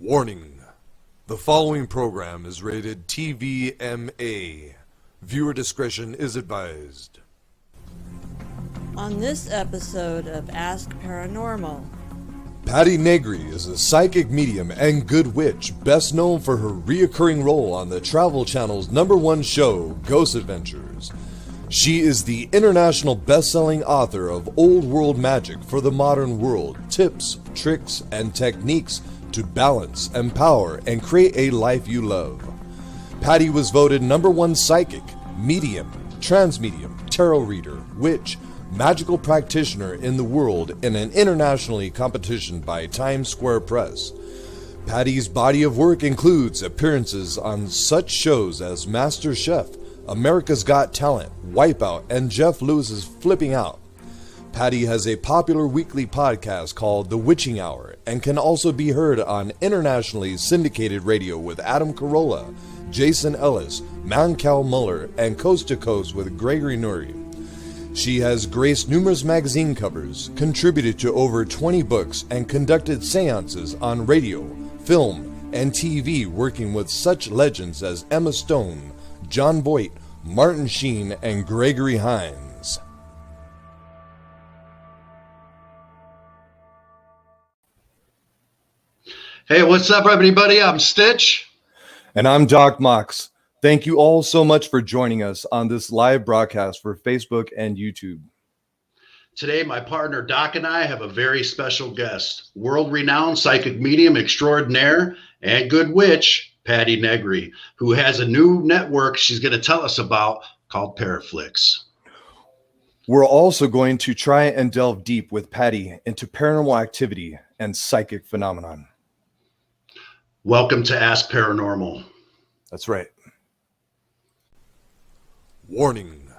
Warning. The following program is rated TVMA. Viewer discretion is advised. On this episode of Ask Paranormal, Patti Negri is a psychic medium and good witch, best known for her reoccurring role on the Travel Channel's #1 show, Ghost Adventures. She is the international best-selling author of Old World Magic for the Modern World, tips, tricks, and techniques to balance, empower, and create a life you love. Patti was voted #1 psychic, medium, transmedium, tarot reader, witch, magical practitioner in the world in an internationally competition by Times Square Press. Patti's body of work includes appearances on such shows as Master Chef, America's Got Talent, Wipeout, and Jeff Lewis's Flipping Out. Patti has a popular weekly podcast called The Witching Hour and can also be heard on internationally syndicated radio with Adam Carolla, Jason Ellis, Mancal Muller, and Coast to Coast with Gregory Nuri. She has graced numerous magazine covers, contributed to over 20 books, and conducted seances on radio, film, and TV, working with such legends as Emma Stone, John Voight, Martin Sheen, and Gregory Hines. Hey, what's up, everybody? I'm Stich. And I'm Doc-Mach. Thank you all so much for joining us on this live broadcast for Facebook and YouTube. Today, my partner Doc and I have a very special guest, world-renowned psychic medium extraordinaire and good witch, Patti Negri, who has a new network she's going to tell us about called Paraflix. We're also going to try and delve deep with Patti into paranormal activity and psychic phenomenon. Welcome to Ask Paranormal. That's right. Warning.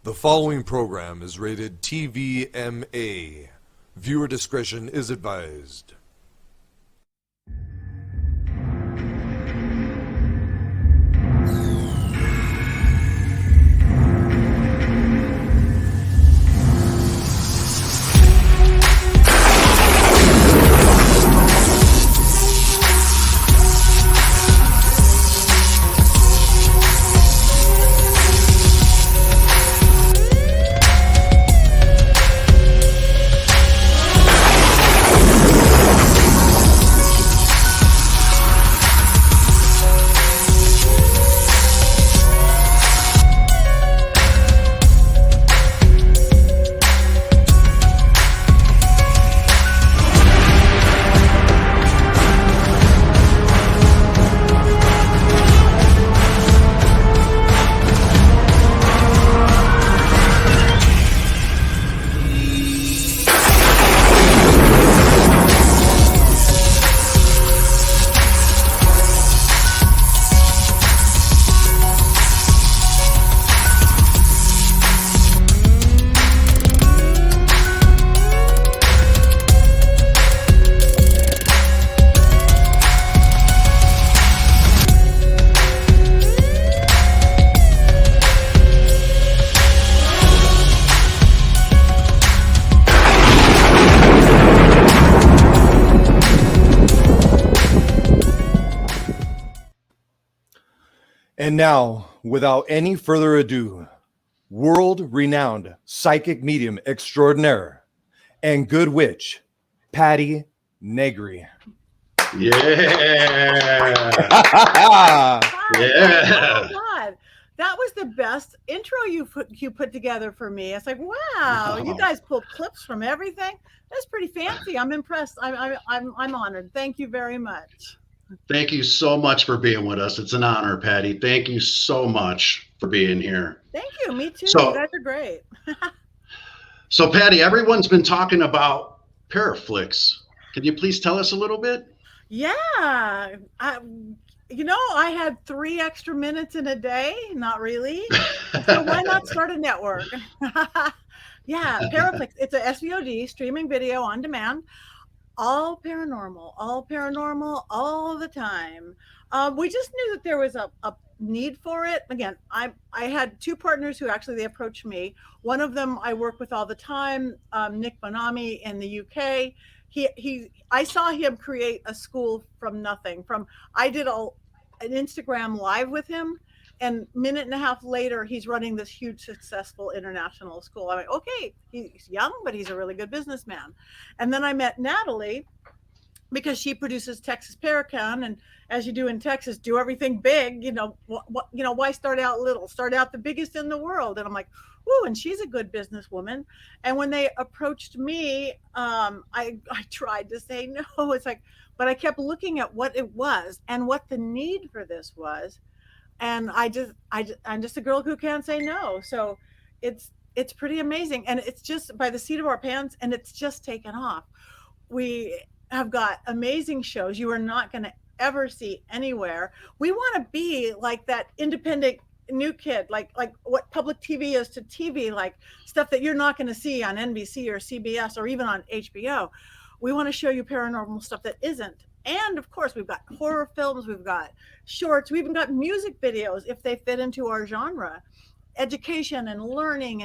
The following program is rated TVMA. Viewer discretion is advised. And now, without any further ado, world-renowned psychic medium extraordinaire and good witch, Patti Negri. Yeah. Yeah. Oh God. That was the best intro you put together for me. It's like, wow, you guys pulled clips from everything. That's pretty fancy. I'm impressed. I'm honored. Thank you very much. Thank you so much for being with us. It's an honor, Patti. Thank you so much for being here. Thank you. Me too. So, you guys are great. So, Patti, everyone's been talking about Paraflix. Can you please tell us a little bit? Yeah. I had 3 extra minutes in a day. Not really. So why not start a network? Yeah, Paraflix. It's a SVOD, streaming video on demand. All paranormal, all the time. We just knew that there was a need for it. Again, I had 2 partners who actually they approached me. One of them I work with all the time, Nick Bonami in the UK. I saw him create a school from nothing. I did an Instagram live with him, and minute and a half later, he's running this huge, successful international school. I'm like, okay, he's young, but he's a really good businessman. And then I met Natalie, because she produces Texas Paracon, and as you do in Texas, do everything big. Why start out little? Start out the biggest in the world. And I'm like, ooh, and she's a good businesswoman. And when they approached me, I tried to say no. It's like, but I kept looking at what it was and what the need for this was, and I'm just a girl who can't say no. So it's pretty amazing, and it's just by the seat of our pants, and it's just taken off. We have got amazing shows you are not going to ever see anywhere. We want to be like that independent new kid, like what public TV is to TV, like stuff that you're not going to see on NBC or CBS or even on HBO. We want to show you paranormal stuff that isn't. And of course, we've got horror films, we've got shorts, we even got music videos if they fit into our genre, education and learning,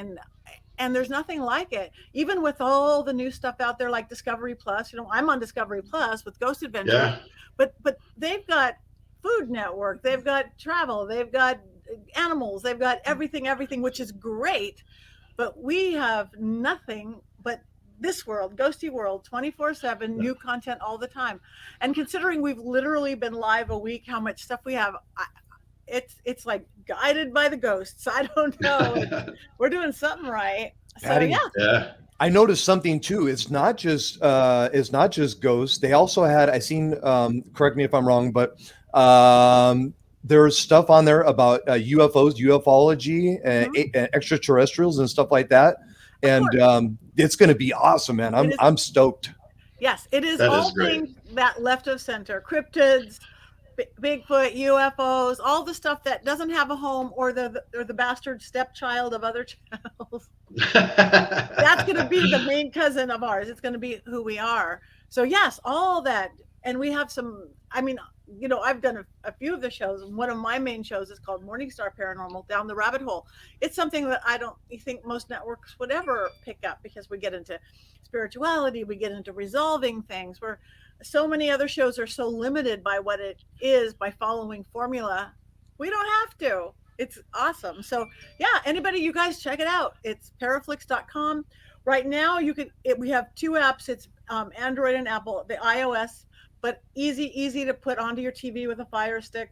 and there's nothing like it. Even with all the new stuff out there like Discovery Plus, I'm on Discovery Plus with Ghost Adventures, Yeah. but they've got Food Network, they've got travel, they've got animals, they've got everything, which is great. But we have nothing but this world, ghosty world, 24/7, new content all the time. And considering we've literally been live a week, how much stuff we have, it's like guided by the ghosts. I don't know. We're doing something right. So Patty, Yeah. I noticed something too. It's not just ghosts. They also had, I seen, correct me if I'm wrong, but there's stuff on there about UFOs, ufology, and extraterrestrials and stuff like that. And it's going to be awesome, man. I'm stoked. Yes, it is. That All is great. things that left of center, cryptids, Bigfoot, UFOs, all the stuff that doesn't have a home, or the bastard stepchild of other channels. That's going to be the main cousin of ours. It's going to be who we are. So yes, all that. And we have some, I've done a few of the shows. One of my main shows is called Morningstar Paranormal, Down the Rabbit Hole. It's something that I don't think most networks would ever pick up, because we get into spirituality, we get into resolving things, where so many other shows are so limited by what it is, by following formula. We don't have to. It's awesome. So yeah, anybody, you guys check it out. It's paraflix.com. Right now we have two apps. It's Android and Apple, the iOS, but easy to put onto your TV with a Fire Stick.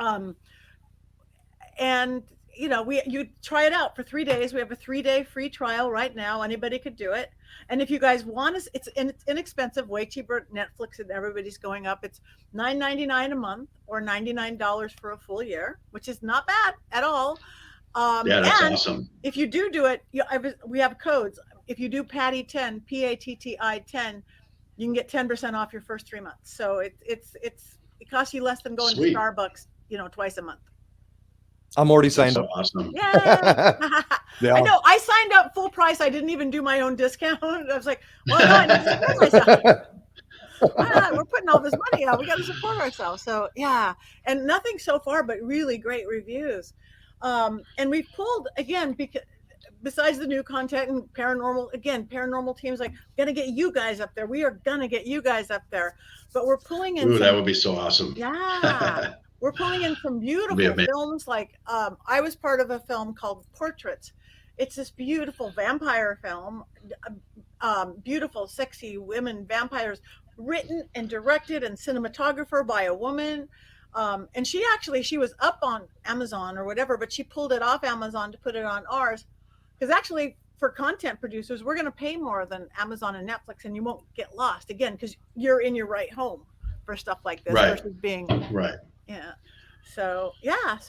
And you try it out for 3 days. We have a 3-day free trial right now. Anybody could do it. And if you guys want us, it's inexpensive, way cheaper than Netflix, and everybody's going up. It's $9.99 a month, or $99 for a full year, which is not bad at all. Yeah, that's awesome. If you do it, we have codes. If you do Patti 10, PATTI 10, you can get 10% off your first 3 months. So it costs you less than going Sweet. to Starbucks, twice a month. I'm already signed That's up. Awesome. Yeah. Yeah. I know. I signed up full price. I didn't even do my own discount. I was like, well, no, I need to support myself. We're putting all this money out. We got to support ourselves. So yeah, and nothing so far but really great reviews. And we've pulled, again, because besides the new content and paranormal teams, like, gonna get you guys up there. We are gonna get you guys up there. But we're pulling in. Ooh, that would be so awesome. Yeah. We're pulling in some beautiful films. Like I was part of a film called Portraits. It's this beautiful vampire film, beautiful, sexy women vampires, written and directed and cinematographer by a woman. And she was up on Amazon or whatever, but she pulled it off Amazon to put it on ours. Because actually, for content producers, we're going to pay more than Amazon and Netflix, and you won't get lost, again, because you're in your right home for stuff like this, Right. versus being Right. yeah. So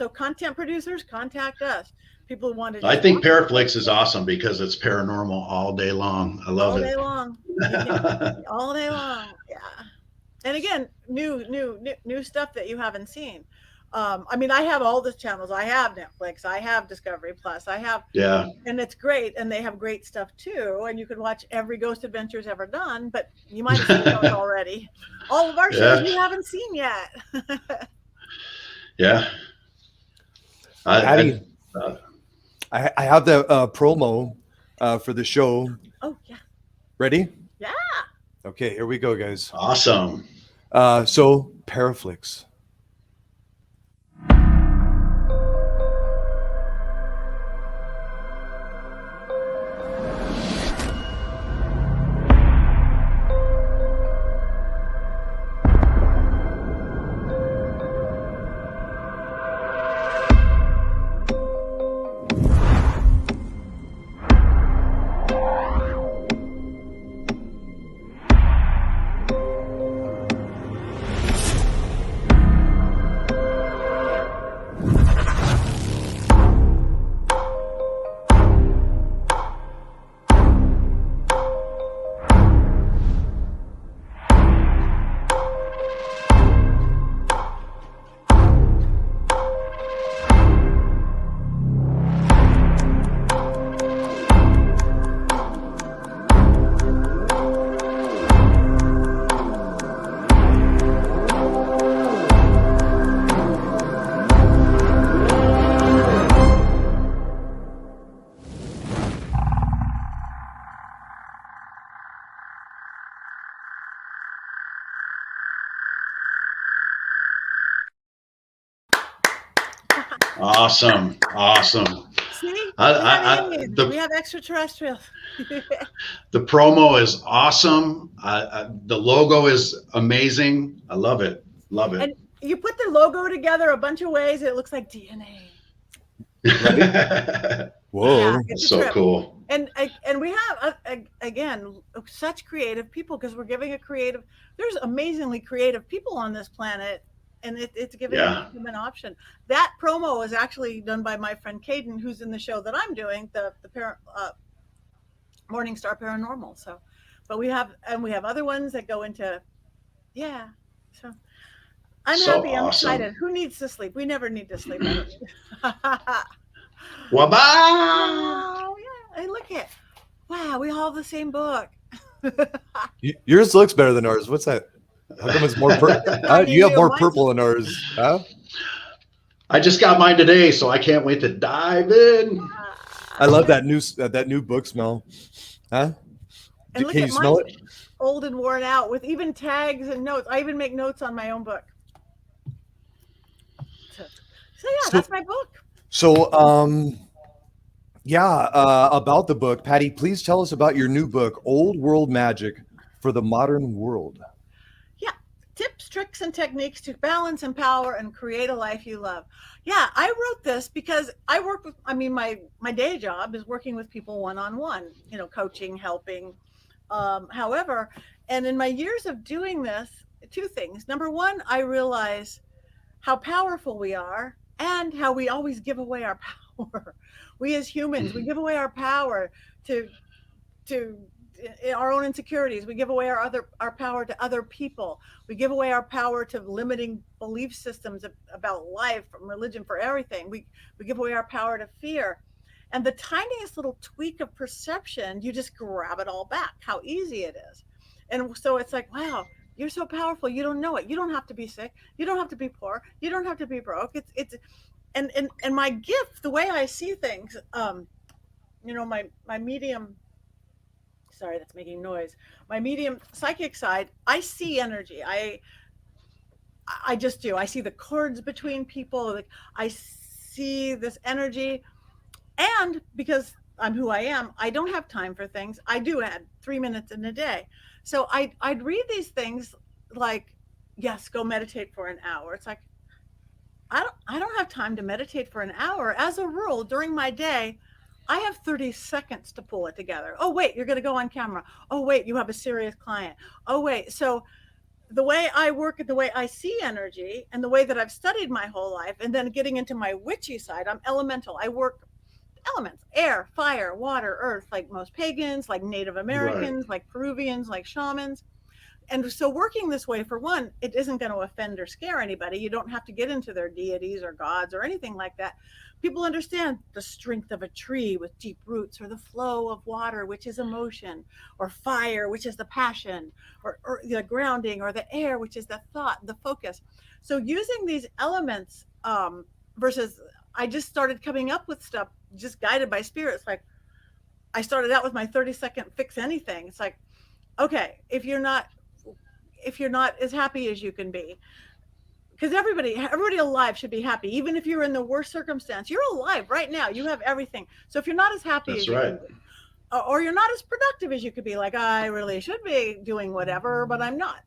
content producers, contact us. People want to. I think Paraflix is awesome because it's paranormal all day long. I love all it. Day long. All day long. Yeah. And again, new stuff that you haven't seen. I have all the channels. I have Netflix. I have Discovery Plus. And it's great. And they have great stuff too. And you can watch every Ghost Adventures ever done, but you might have seen those already. All of our shows you haven't seen yet. Yeah. Patti, I have the promo for the show. Oh yeah. Ready? Yeah. Okay, here we go, guys. Awesome. So, Paraflix. Awesome. See, I, we have extraterrestrials. the promo is awesome. The logo is amazing. I love it. Love And it. you put the logo together a bunch of ways, it looks like DNA. Right? Whoa. Yeah, it's a So trip. cool. And we have again such creative people, because we're giving a creative. There's amazingly creative people on this planet, and it's giving Yeah. them an option. That promo is actually done by my friend Caden, who's in the show that I'm doing, the Morning Star Paranormal. So, but we have other ones that go into, yeah. So I'm So happy. I'm awesome. excited. Who needs to sleep? We never need to sleep. I don't. Waba! Wow, yeah. And look at, wow, we all have the same book. Yours looks better than ours. What's that? How come it's more purple? You have more purple than ours. Huh? I just got mine today, so I can't wait to dive in. I love that new book smell. Huh? And look Can at you smell it? Old and worn out with even tags and notes. I even make notes on my own book. So yeah, that's my book. So yeah, about the book, Patti, please tell us about your new book, Old World Magic for the Modern World. Yeah, tips, tricks, and techniques to balance, empower, and create a life you love. Yeah, I wrote this because I work with, my day job is working with people one-on-one, coaching, helping. However, and in my years of doing this, two things. Number one, I realize how powerful we are and how we always give away our power. We as humans, we give away our power to to our own insecurities. We give away our power to other people. We give away our power to limiting belief systems about life, from religion, for everything. We give away our power to fear. And the tiniest little tweak of perception, you just grab it all back. How easy it is. And so it's like, wow, you're so powerful. You don't know it. You don't have to be sick. You don't have to be poor. You don't have to be broke. It's and my gift, the way I see things, my medium, sorry, that's making noise. My medium psychic side, I see energy. I just do. I see the cords between people. Like, I see this energy, and because I'm who I am, I don't have time for things. I do add 3 minutes in a day. So I'd read these things like, yes, go meditate for an hour. It's like, I don't have time to meditate for an hour. As a rule, during my day, I have 30 seconds to pull it together. Oh, wait, you're going to go on camera. Oh, wait, you have a serious client. Oh, wait. So the way I work and the way I see energy and the way that I've studied my whole life, and then getting into my witchy side, I'm elemental. I work elements: air, fire, water, earth, like most pagans, like Native Americans, like Peruvians, like shamans. And so working this way, for one, it isn't going to offend or scare anybody. You don't have to get into their deities or gods or anything like that. People understand the strength of a tree with deep roots, or the flow of water, which is emotion, or fire, which is the passion, or the grounding, or the air, which is the thought, the focus. So using these elements, versus, I just started coming up with stuff just guided by spirits. Like, I started out with my 30-second fix anything. It's like, okay, if you're not as happy as you can be, because everybody alive should be happy, even if you're in the worst circumstance. You're alive right now. You have everything. So if you're not as happy That's as you can right. be, or you're not as productive as you could be, like I really should be doing whatever, but I'm not.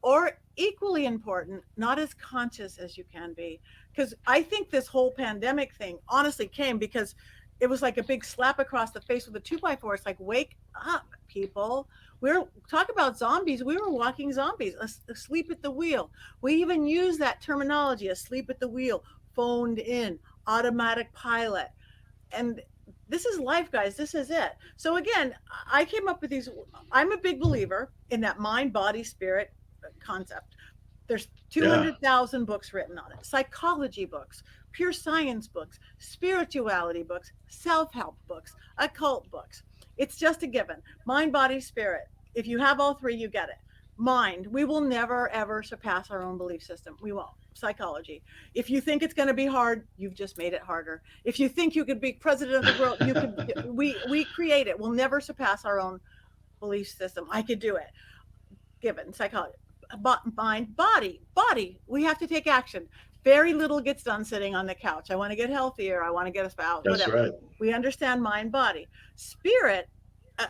Or equally important, not as conscious as you can be. Because I think this whole pandemic thing honestly came because it was like a big slap across the face with a 2x4. It's like, wake up, people. We're talk about zombies. We were walking zombies, asleep at the wheel. We even use that terminology, asleep at the wheel, phoned in, automatic pilot. And this is life, guys. This is it. So again, I came up with these. I'm a big believer in that mind, body, spirit concept. There's Yeah. 200,000 books written on it, psychology books, pure science books, spirituality books, self-help books, occult books. It's just a given. Mind, body, spirit. If you have all three, you get it. Mind, we will never ever surpass our own belief system. We won't. Psychology. If you think it's going to be hard, you've just made it harder. If you think you could be president of the world, you could. We create it. We'll never surpass our own belief system. I could do it. Given psychology, mind, body. We have to take action. Very little gets done sitting on the couch. I want to get healthier. I want to get a spouse. That's Whatever. right. We understand mind, body, spirit. Uh,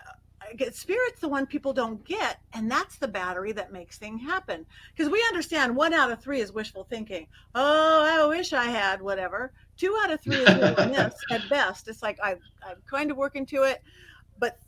Spirit's the one people don't get, and that's the battery that makes things happen. Because we understand 1 out of 3 is wishful thinking. Oh, I wish I had whatever. 2 out of 3 is hit or miss at best. It's like I'm kind of working to it, but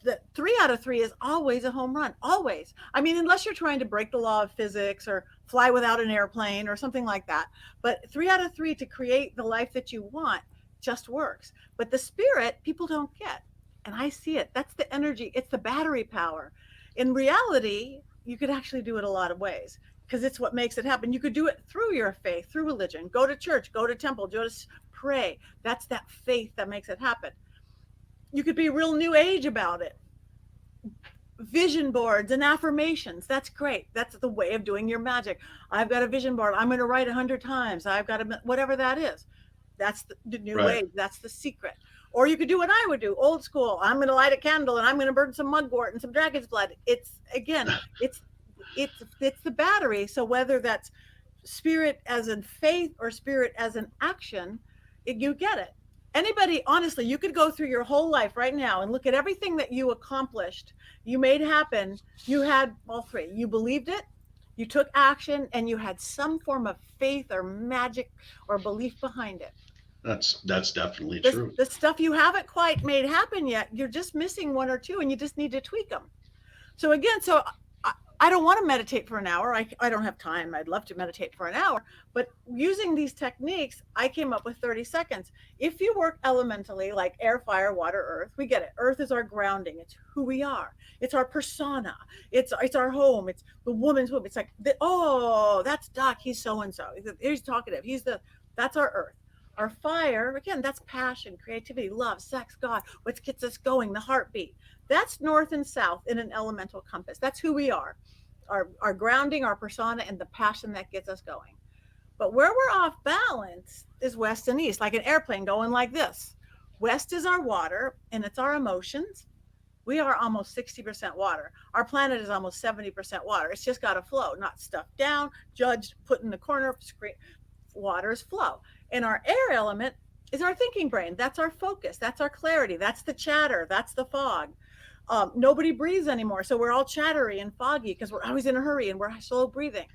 the 3 out of 3 is always a home run. Always. I mean, unless you're trying to break the law of physics or fly without an airplane or something like that. But 3 out of 3 to create the life that you want just works. But the spirit, people don't get. And I see it. That's the energy. It's the battery power. In reality, you could actually do it a lot of ways because it's what makes it happen. You could do it through your faith, through religion. Go to church, go to temple, just pray. That's that faith that makes it happen. You could be real new age about it. Vision boards and affirmations. That's great. That's the way of doing your magic. I've got a vision board. I'm going to write 100 times. I've got whatever that is. That's the new Right. age. That's the secret. Or you could do what I would do, old school. I'm going to light a candle and I'm going to burn some mugwort and some dragon's blood. It's again, it's the battery. So whether that's spirit as in faith or spirit as an action, you get it. Anybody, honestly, you could go through your whole life right now and look at everything that you accomplished, you made happen. You had all three. You believed it, you took action, and you had some form of faith or magic or belief behind it. That's definitely This true. the stuff you haven't quite made happen yet, you're just missing 1 or 2, and you just need to tweak them. So again, I don't want to meditate for an hour. I don't have time. I'd love to meditate for an hour. But using these techniques, I came up with 30 seconds. If you work elementally, like air, fire, water, earth, we get it. Earth is our grounding. It's who we are. It's our persona. It's our home. It's the woman's womb. It's like, oh, that's Doc. He's so-and-so. He's talkative. That's our earth. Our fire, again, that's passion, creativity, love, sex, God, what gets us going, the heartbeat. That's north and south in an elemental compass. That's who we are. Our grounding, our persona, and the passion that gets us going. But where we're off balance is west and east, like an airplane going like this. West is our water, and it's our emotions. We are almost 60% water. Our planet is almost 70% water. It's just got to flow, not stuffed down, judged, put in the corner. Water is flow. And our air element is our thinking brain. That's our focus. That's our clarity. That's the chatter. That's the fog. Nobody breathes anymore. So we're all chattery and foggy because we're always in a hurry and we're slow breathing.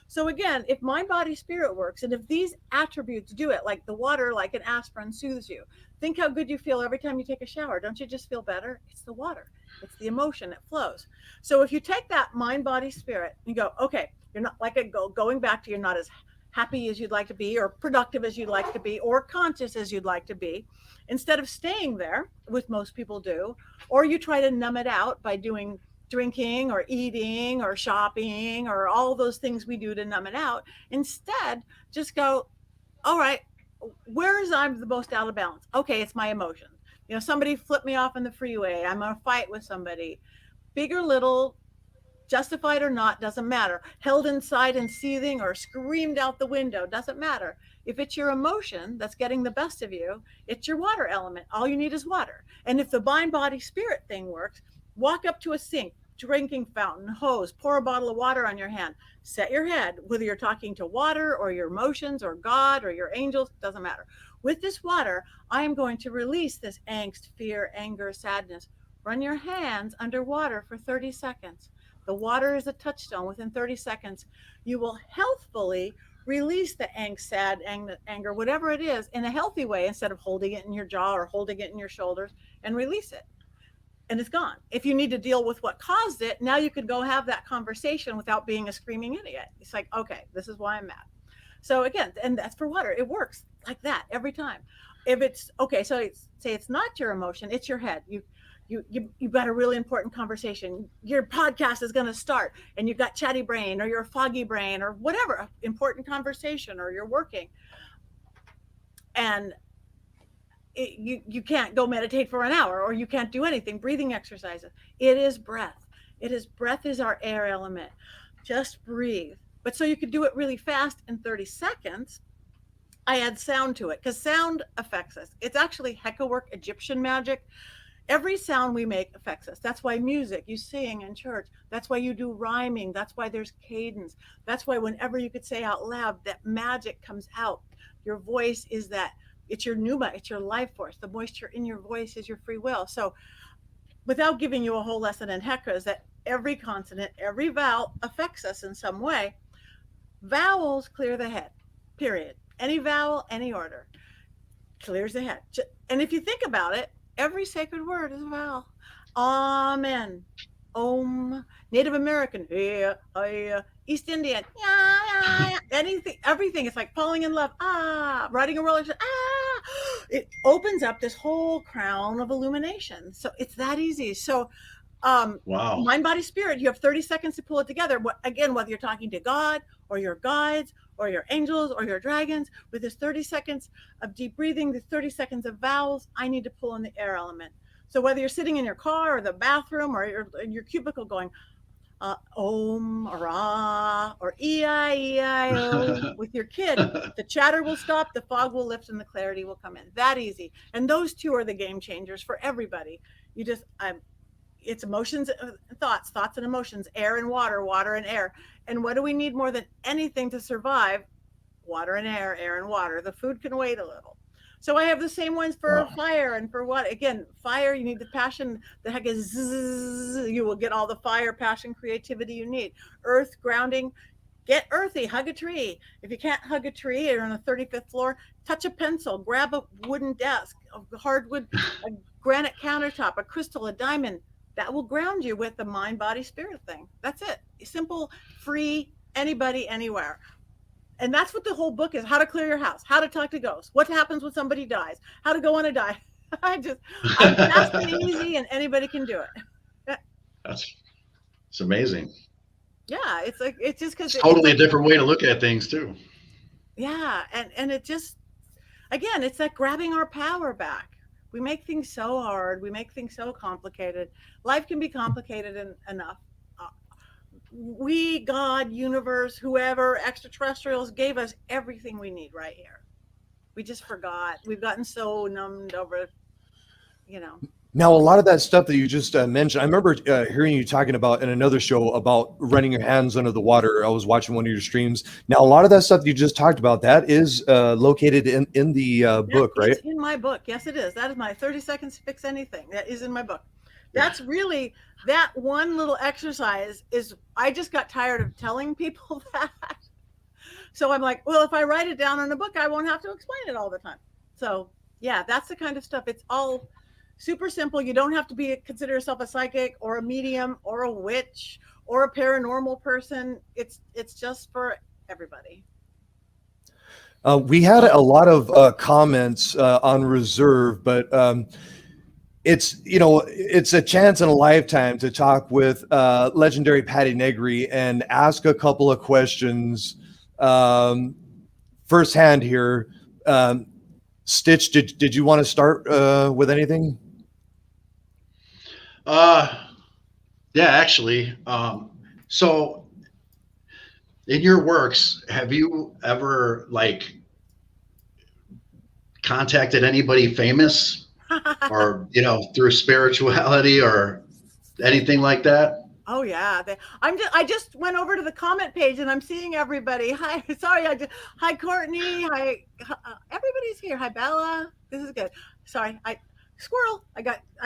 So again, if mind, body, spirit works, and if these attributes do it, like the water, like an aspirin soothes you, think how good you feel every time you take a shower. Don't you just feel better? It's the water. It's the emotion. It flows. So if you take that mind, body, spirit, and go, okay, you're not like going back to you're not as happy as you'd like to be, or productive as you'd like to be, or conscious as you'd like to be, instead of staying there, which most people do, or you try to numb it out by doing drinking or eating or shopping or all those things we do to numb it out. Instead, just go, all right, where is I'm the most out of balance? Okay, it's my emotions. Somebody flipped me off in the freeway. I'm in a fight with somebody. Big or little, justified or not, doesn't matter. Held inside and seething or screamed out the window, doesn't matter. If it's your emotion that's getting the best of you, it's your water element. All you need is water. And if the mind, body, spirit thing works, Walk up to a sink, drinking fountain, hose, pour a bottle of water on your hand. Set your head, whether you're talking to water or your emotions or God or your angels, doesn't matter. With this water, I am going to release this angst, fear, anger, sadness. Run your hands underwater for 30 seconds. The water is a touchstone. Within 30 seconds, you will healthfully release the angst, sad, anger, whatever it is, in a healthy way instead of holding it in your jaw or holding it in your shoulders, and release it. And it's gone. If you need to deal with what caused it, now you could go have that conversation without being a screaming idiot. It's like, okay, this is why I'm mad. So again, and that's for water. It works like that every time. If it's okay, so say it's not your emotion, it's your head. You've got a really important conversation. Your podcast is going to start, and you've got chatty brain, or your foggy brain, or whatever important conversation, or you're working, and you can't go meditate for an hour, or you can't do anything, breathing exercises. It is breath. Breath is our air element. Just breathe. But so you could do it really fast in 30 seconds. I add sound to it because sound affects us. It's actually Heka work, Egyptian magic. Every sound we make affects us. That's why music, you sing in church. That's why you do rhyming. That's why there's cadence. That's why whenever you could say out loud, that magic comes out. Your voice is that. It's your pneuma, it's your life force. The moisture in your voice is your free will. So without giving you a whole lesson in Heka, is that every consonant, every vowel affects us in some way. Vowels clear the head, period. Any vowel, any order clears the head. And if you think about it, every sacred word is a vowel. Amen. Om. Native American. Yeah, yeah. East Indian. Yeah, yeah, yeah. Anything, everything. It's like falling in love. Ah. Riding a roller coaster. Ah. It opens up this whole crown of illumination. So it's that easy. So Wow. mind, body, spirit, you have 30 seconds to pull it together. Again, whether you're talking to God or your guides or your angels or your dragons, with this 30 seconds of deep breathing, the 30 seconds of vowels, I need to pull in the air element. So whether you're sitting in your car or the bathroom or your cubicle going, Om or Ah or E-I-E-I-O with your kid, the chatter will stop, the fog will lift, and the clarity will come in. That easy. And those two are the game changers for everybody. You just, it's emotions, thoughts and emotions, air and water, water and air. And what do we need more than anything to survive? Water and air and water. The food can wait a little. So I have the same ones for fire and for what? Again, fire, you need the passion. The heck is zzz, you will get all the fire, passion, creativity you need. Earth, grounding, get earthy, hug a tree. If you can't hug a tree, you're on the 35th floor, touch a pencil, grab a wooden desk, a hardwood, a granite countertop, a crystal, a diamond. That will ground you with the mind, body, spirit thing. That's it. Simple, free, anybody, anywhere. And that's what the whole book is: how to clear your house, how to talk to ghosts, what happens when somebody dies, how to go on a diet. I'm fast and easy, and anybody can do it. It's amazing. Yeah, it's like, it's just because it's totally a different way to look at things too. Yeah, and it just, again, it's like grabbing our power back. We make things so hard. We make things so complicated. Life can be complicated enough. We, God, universe, whoever, extraterrestrials gave us everything we need right here. We just forgot. We've gotten so numbed over, Now, a lot of that stuff that you just mentioned, I remember hearing you talking about in another show about running your hands under the water. I was watching one of your streams. Now, a lot of that stuff you just talked about, that is located in the book, right? It's in my book. Yes, it is. That is my 30 seconds to fix anything. That is in my book. That's really, that one little exercise is, I just got tired of telling people that. So I'm like, well, if I write it down in a book, I won't have to explain it all the time. So yeah, that's the kind of stuff. It's all super simple. You don't have to consider yourself a psychic or a medium or a witch or a paranormal person. It's just for everybody. We had a lot of comments on reserve, but it's a chance in a lifetime to talk with legendary Patti Negri and ask a couple of questions firsthand here. Stich, did you want to start with anything? Yeah, actually. So in your works, have you ever contacted anybody famous or, through spirituality or Anything like that? Oh yeah, I just went over to the comment page and I'm seeing everybody. Hi, sorry, hi Courtney, everybody's here. Hi Bella, this is good. Sorry, I squirrel. I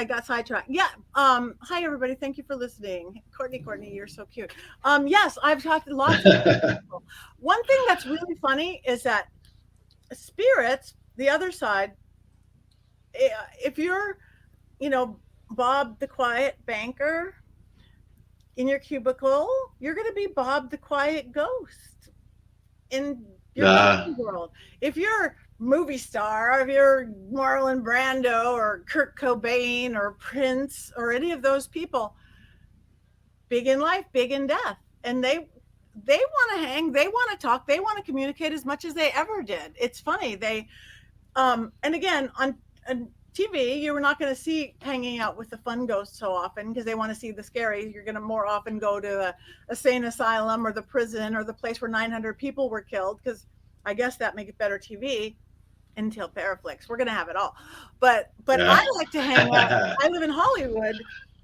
got sidetracked. Yeah. Hi everybody. Thank you for listening. Courtney, you're so cute. Yes, I've talked to lots of people. One thing that's really funny is that spirits, the other side, if you're, Bob the quiet banker in your cubicle, you're going to be Bob the quiet ghost in your Nah. world. If you're movie star, if you're Marlon Brando or Kurt Cobain or Prince or any of those people, big in life, big in death, and they want to hang, they want to talk, they want to communicate as much as they ever did. It's funny. And again, on TV, you're not going to see hanging out with the fun ghosts so often because they want to see the scary. You're going to more often go to a sane asylum or the prison or the place where 900 people were killed, because I guess that makes it better TV until Paraflix. We're going to have it all. But Yeah. I like to hang out. I live in Hollywood,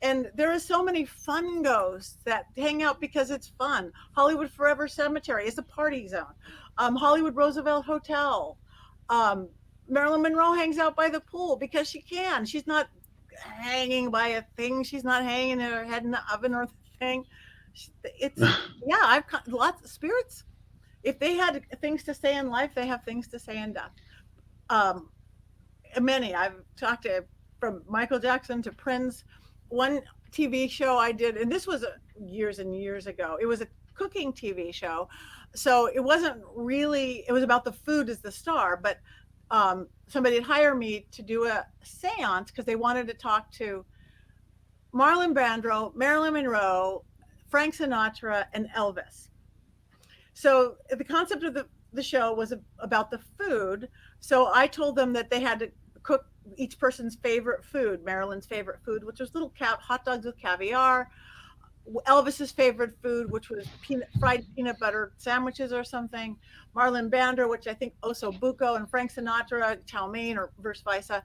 and there are so many fun ghosts that hang out because it's fun. Hollywood Forever Cemetery is a party zone. Hollywood Roosevelt Hotel. Marilyn Monroe hangs out by the pool because she can. She's not hanging by a thing. She's not hanging her head in the oven or the thing. Yeah, I've got lots of spirits. If they had things to say in life, they have things to say in death. Many. I've talked to, from Michael Jackson to Prince. One TV show I did, and this was years and years ago. It was a cooking TV show. So it wasn't really, it was about the food as the star, but somebody had hired me to do a seance because they wanted to talk to Marlon Brando, Marilyn Monroe, Frank Sinatra, and Elvis. So the concept of the show was about the food. So I told them that they had to cook each person's favorite food. Marilyn's favorite food, which was little hot dogs with caviar. Elvis's favorite food, which was fried peanut butter sandwiches or something. Marlon Brando, which I think osso buco, and Frank Sinatra, chow mein, or vice versa.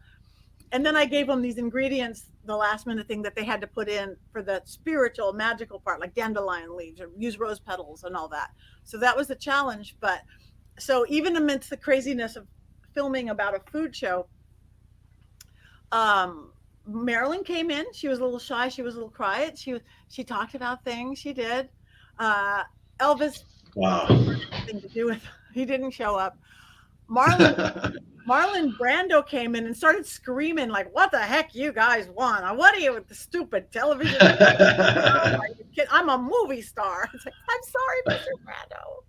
And then I gave them these ingredients, the last minute thing that they had to put in for the spiritual, magical part, like dandelion leaves or use rose petals and all that. So that was the challenge. But so even amidst the craziness of filming about a food show, Marilyn came in. She was a little shy. She was a little quiet. She talked about things. She did. Elvis, Wow. Nothing to do with. He didn't show up. Marlon Brando came in and started screaming like, "What the heck you guys want? What are you with the stupid television? I'm a movie star." It's like, I'm sorry, Mr. Brando.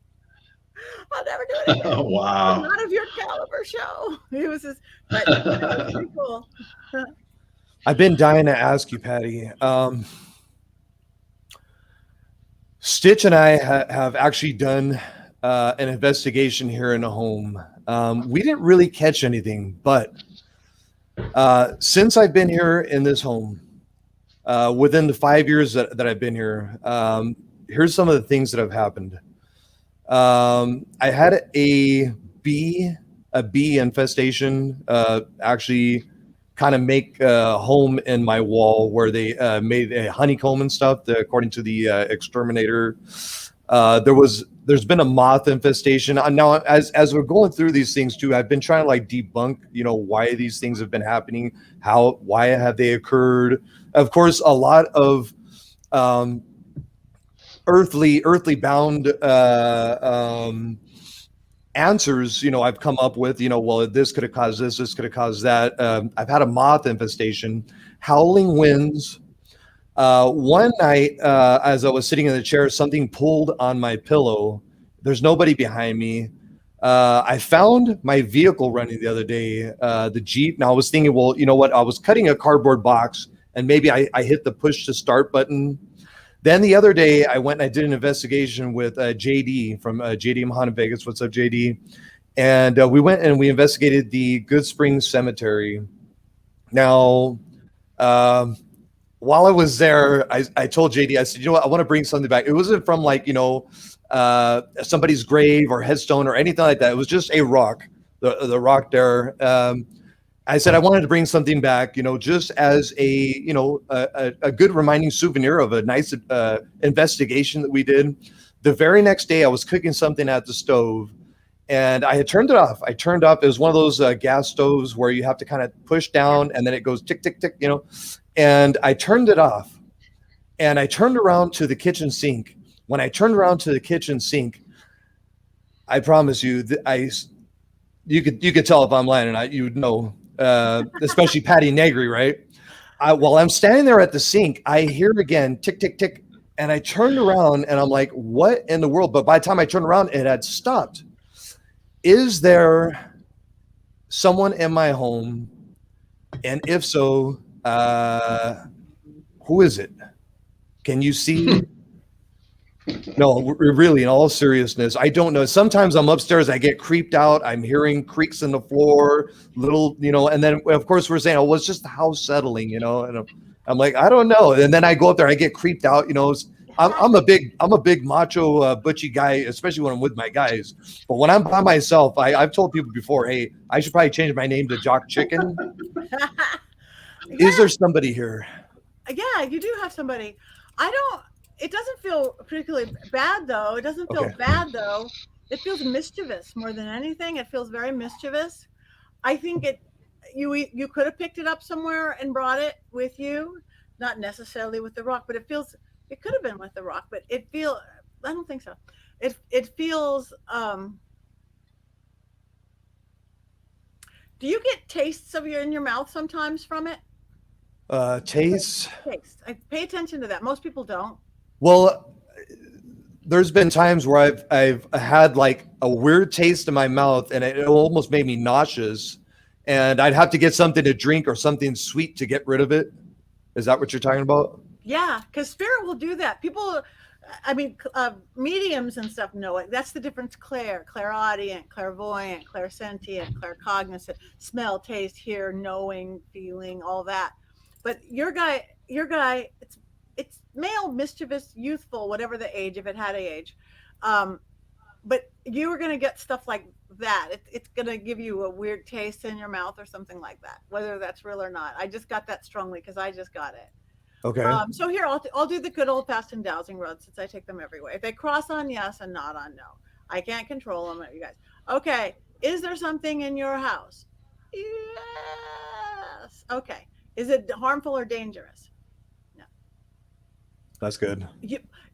I'll never do it again. Wow. It's not of your caliber show. He was just, but it was pretty cool. I've been dying to ask you, Patti. Stich and I have actually done an investigation here in a home. We didn't really catch anything, but since I've been here in this home, within the 5 years that I've been here, here's some of the things that have happened. I had a bee infestation actually kind of make a home in my wall where they made a honeycomb and stuff, according to the exterminator. There's been a moth infestation. Now, as we're going through these things too, I've been trying to like debunk, why these things have been happening, why have they occurred. Of course, a lot of earthly bound answers, I've come up with, well, this could have caused this could have caused that. I've had a moth infestation, howling winds. One night, as I was sitting in the chair, something pulled on my pillow. There's nobody behind me. I found my vehicle running the other day, the Jeep. Now I was thinking, well, you know what? I was cutting a cardboard box and maybe I hit the push to start button. Then the other day I went and I did an investigation with JD from JD Mahan Vegas. What's up, JD? And we went and we investigated the Good Springs Cemetery. Now, while I was there, I told JD, I said, what? I want to bring something back. It wasn't from like, somebody's grave or headstone or anything like that. It was just a rock, the rock there. I said I wanted to bring something back, just as a good reminding souvenir of a nice investigation that we did. The very next day, I was cooking something at the stove, and I had turned it off. I turned off. It was one of those gas stoves where you have to kind of push down, and then it goes tick, tick, tick, And I turned it off, and I turned around to the kitchen sink. When I turned around to the kitchen sink, I promise you, you could tell if I'm lying or not. You would know, especially Patti Negri, right? While I'm standing there at the sink, I hear again tick, tick, tick, and I turned around and I'm like, "What in the world?" But by the time I turned around, it had stopped. Is there someone in my home? And if so, who is it? Can you see? No, really, in all seriousness, I don't know. Sometimes I'm upstairs, I get creeped out. I'm hearing creaks in the floor, little, and then of course we're saying, oh, it's just the house settling, and I'm like, I don't know. And then I go up there, I get creeped out, I'm a big macho butchy guy, especially when I'm with my guys. But when I'm by myself, I've told people before, hey, I should probably change my name to Jock Chicken. Yeah. Is there somebody here? Yeah, you do have somebody. It doesn't feel particularly bad though. It doesn't feel bad though. It feels mischievous more than anything. It feels very mischievous. I think you could have picked it up somewhere and brought it with you, not necessarily with the rock, but it could have been with the rock, but I don't think so. It feels do you get tastes in your mouth sometimes from it? Taste. I pay attention to that. Most people don't. Well, there's been times where I've had like a weird taste in my mouth, and it almost made me nauseous, and I'd have to get something to drink or something sweet to get rid of it. Is that what you're talking about? Yeah, because spirit will do that. People, mediums and stuff know it. That's the difference. Clairaudient, clairvoyant, clairsentient, claircognizant, smell, taste, hear, knowing, feeling, all that. But your guy, it's male, mischievous, youthful, whatever the age, if it had an age. But you were going to get stuff like that. It's going to give you a weird taste in your mouth or something like that, whether that's real or not. I just got that strongly because I just got it. Okay. So here, I'll do the good old fashioned dowsing rod since I take them everywhere. If they cross on yes and not on no, I can't control them, you guys. Okay. Is there something in your house? Yes. Okay. Is it harmful or dangerous? No. That's good.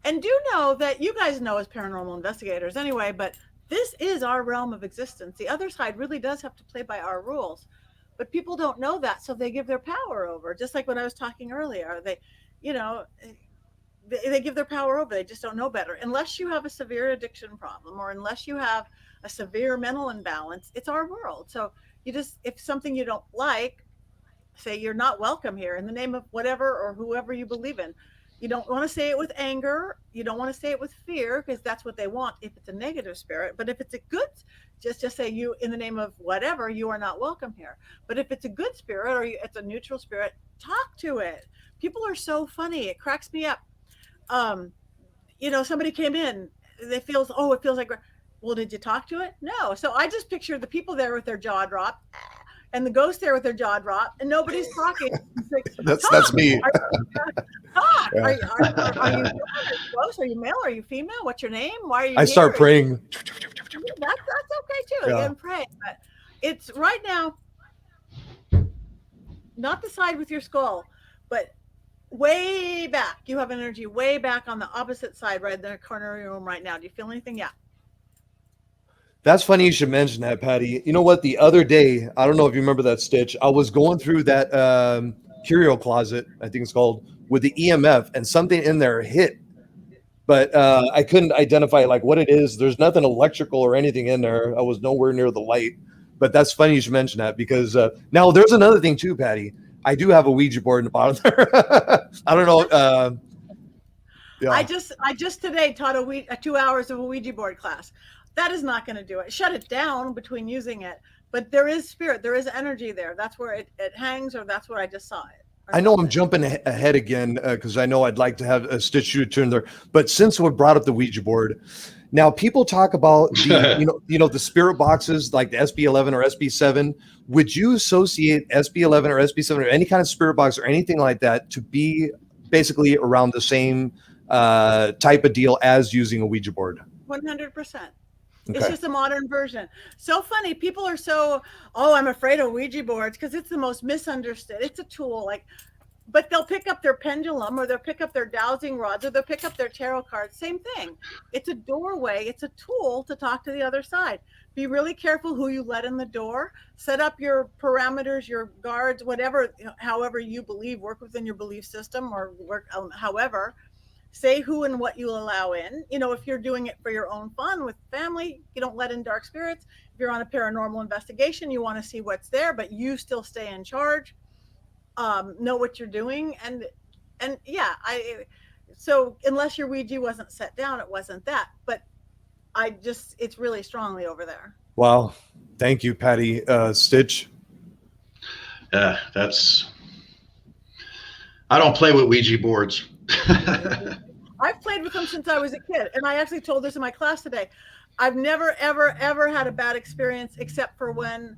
And do know that you guys know as paranormal investigators anyway, but this is our realm of existence. The other side really does have to play by our rules, but people don't know that, so they give their power over. Just like when I was talking earlier, they give their power over. They just don't know better. Unless you have a severe addiction problem or unless you have a severe mental imbalance, it's our world. So if something you don't like, say you're not welcome here in the name of whatever or whoever you believe in. You don't want to say it with anger. You don't want to say it with fear because that's what they want if it's a negative spirit. But if it's a good, just say you in the name of whatever, you are not welcome here. But if it's a good spirit or it's a neutral spirit, talk to it. People are so funny. It cracks me up. Somebody came in. It feels like, well, did you talk to it? No. So I just picture the people there with their jaw dropped and the ghost there with their jaw dropped and nobody's talking. Like, that's me. Talk. Yeah. Are you ghost? Are you male? Are you female? What's your name? Why are you I here? start praying. That's okay too. Yeah. You can pray. But it's right now, not the side with your skull, but way back. You have energy way back on the opposite side, right in the corner of your room right now. Do you feel anything? Yeah. That's funny you should mention that, Patty. You know what? The other day, I don't know if you remember that, Stitch. I was going through that curio closet, I think it's called, with the EMF, and something in there hit. But I couldn't identify like what it is. There's nothing electrical or anything in there. I was nowhere near the light. But that's funny you should mention that because now there's another thing too, Patty. I do have a Ouija board in the bottom there. I don't know. Yeah. I just today taught 2 hours of a Ouija board class. That is not going to do it. Shut it down between using it. But there is spirit. There is energy there. That's where it hangs, or that's where I just saw it. I know I'm jumping ahead again because I know I'd like to have a Stitch to turn there. But since we brought up the Ouija board, now people talk about the the spirit boxes like the SB11 or SB7. Would you associate SB11 or SB7 or any kind of spirit box or anything like that to be basically around the same type of deal as using a Ouija board? 100%. Okay. It's just a modern version. So funny. People are so, oh, I'm afraid of Ouija boards because it's the most misunderstood. It's a tool, but they'll pick up their pendulum, or they'll pick up their dowsing rods, or they'll pick up their tarot cards. Same thing. It's a doorway. It's a tool to talk to the other side. Be really careful who you let in the door. Set up your parameters, your guards, whatever, however you believe, work within your belief system, or work however. Say who and what you allow in. If you're doing it for your own fun with family, you don't let in dark spirits. If you're on a paranormal investigation, you want to see what's there, but you still stay in charge. Know what you're doing. And yeah, so unless your Ouija wasn't set down, it wasn't that. But it's really strongly over there. Wow. Thank you, Patti. Stitch? I don't play with Ouija boards. I've played with them since I was a kid, and I actually told this in my class today. I've never, ever, ever had a bad experience except for when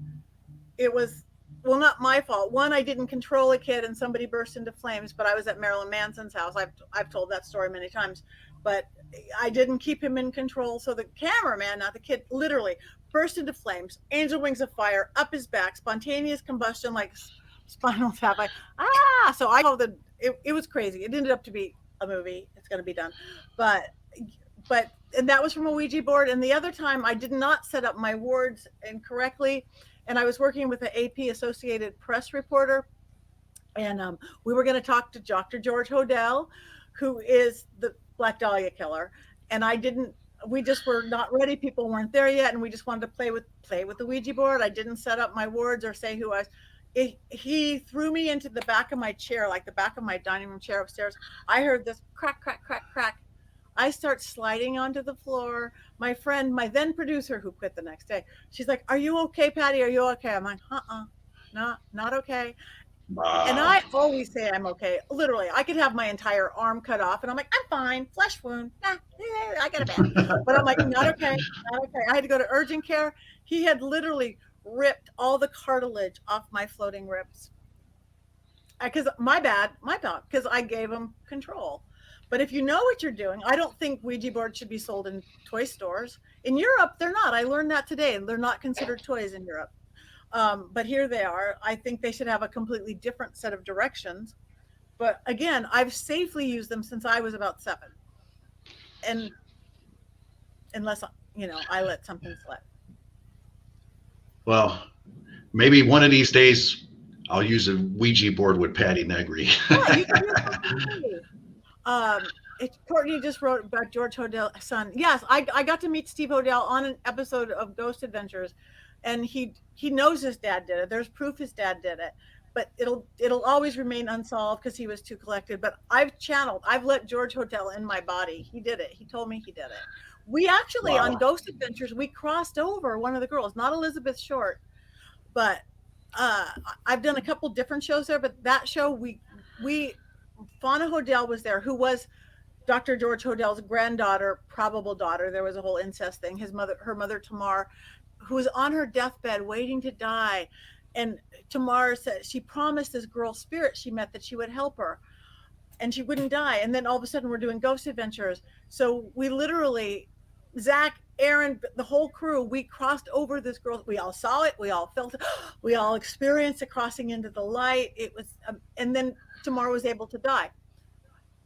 it was, well, not my fault. One, I didn't control a kid and somebody burst into flames, but I was at Marilyn Manson's house. I've told that story many times, but I didn't keep him in control. So the cameraman, not the kid, literally burst into flames, angel wings of fire up his back, spontaneous combustion, like spinal tap. So I told them it was crazy. It ended up to be a movie. It's going to be done. And that was from a Ouija board. And the other time I did not set up my wards incorrectly. And I was working with an AP Associated Press reporter. And we were going to talk to Dr. George Hodel, who is the Black Dahlia killer. And we just were not ready. People weren't there yet. And we just wanted to play with the Ouija board. I didn't set up my wards or say who I was. He threw me into the back of my chair, like the back of my dining room chair upstairs. I heard this crack, crack, crack, crack. I start sliding onto the floor. My friend, my then producer, who quit the next day, she's like, "Are you okay, Patti? Are you okay?" I'm like, not okay. Wow. And I always say I'm okay. Literally, I could have my entire arm cut off, and I'm like, I'm fine, flesh wound. I got a bad. But I'm like, not okay. I had to go to urgent care. He had literally ripped all the cartilage off my floating ribs. Because my bad, because I gave him control. But if you know what you're doing, I don't think Ouija boards should be sold in toy stores. In Europe, they're not. I learned that today. They're not considered toys in Europe. But here they are. I think they should have a completely different set of directions. But again, I've safely used them since I was about 7. And unless, I let something slip. Well, maybe one of these days I'll use a Ouija board with Patti Negri. Yeah, you can use Courtney just wrote about George Hodel's son. Yes, I got to meet Steve Hodel on an episode of Ghost Adventures, and he knows his dad did it. There's proof his dad did it, but it'll always remain unsolved because he was too collected. But I've let George Hodel in my body. He did it. He told me he did it. We actually, on Ghost Adventures, we crossed over one of the girls, not Elizabeth Short, but I've done a couple different shows there. But that show, Fauna Hodel was there, who was Dr. George Hodel's granddaughter, probable daughter. There was a whole incest thing. Her mother, Tamar, who was on her deathbed waiting to die. And Tamar said she promised this girl spirit she met that she would help her and she wouldn't die. And then all of a sudden we're doing Ghost Adventures. So we literally, Zach, Aaron, the whole crew, we crossed over this girl. We all saw it. We all felt it. We all experienced it crossing into the light. It was, and then Tamar was able to die.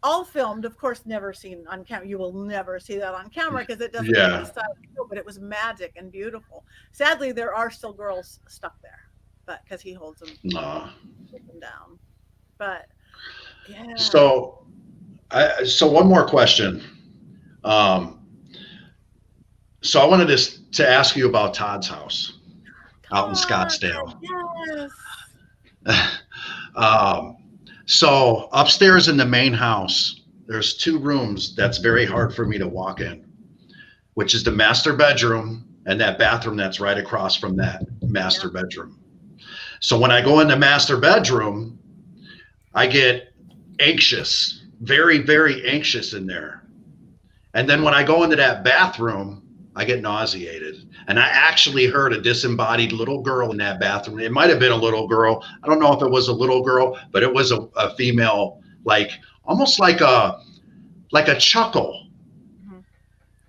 All filmed, of course, never seen on camera. You will never see that on camera because it doesn't make the style feel, but it was magic and beautiful. Sadly, there are still girls stuck there, but because he holds them down. But yeah. So one more question. So I wanted to ask you about Todd's house out in Scottsdale. Yes. So upstairs in the main house, there's 2 rooms that's very hard for me to walk in, which is the master bedroom and that bathroom that's right across from that master bedroom. So when I go in the master bedroom, I get anxious, very, very anxious in there. And then when I go into that bathroom, I get nauseated. And I actually heard a disembodied little girl in that bathroom. It might have been a little girl. I don't know if it was a little girl, but it was a female, like almost like a chuckle. Mm-hmm.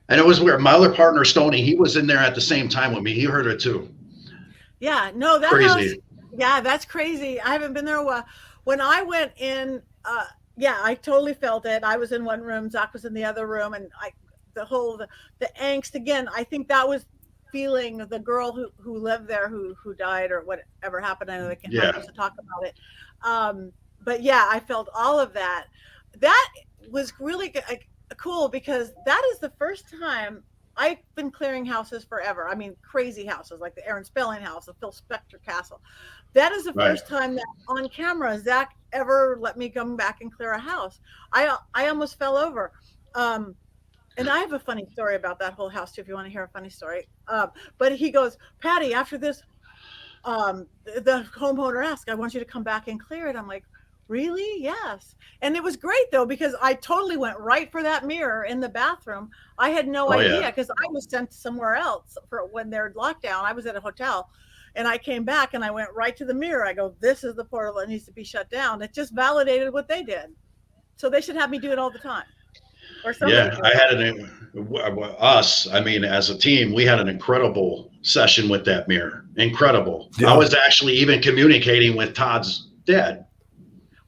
And it was weird. My other partner, Stony, he was in there at the same time with me. He heard it too. Yeah, no, that crazy. House, yeah, that's crazy. I haven't been there a while. When I went in, yeah, I totally felt it. I was in one room, Zach was in the other room, and the angst again. I think that was feeling the girl who lived there, who died or whatever happened. I know they can't have to talk about it. But yeah, I felt all of that. That was really cool because that is the first time. I've been clearing houses forever. I mean, crazy houses like the Aaron Spelling house, the Phil Spector castle. That is the first time that on camera Zach ever let me come back and clear a house. I almost fell over. And I have a funny story about that whole house too, if you want to hear a funny story. But he goes, Patti, after this, the homeowner asked, I want you to come back and clear it. I'm like, really? Yes. And it was great though, because I totally went right for that mirror in the bathroom. I had no idea because I was sent somewhere else for when they're locked down. I was at a hotel and I came back and I went right to the mirror. I go, this is the portal that needs to be shut down. It just validated what they did. So they should have me do it all the time. Yeah, I had us, I mean, as a team, we had an incredible session with that mirror. Incredible. Yeah. I was actually even communicating with Todd's dad.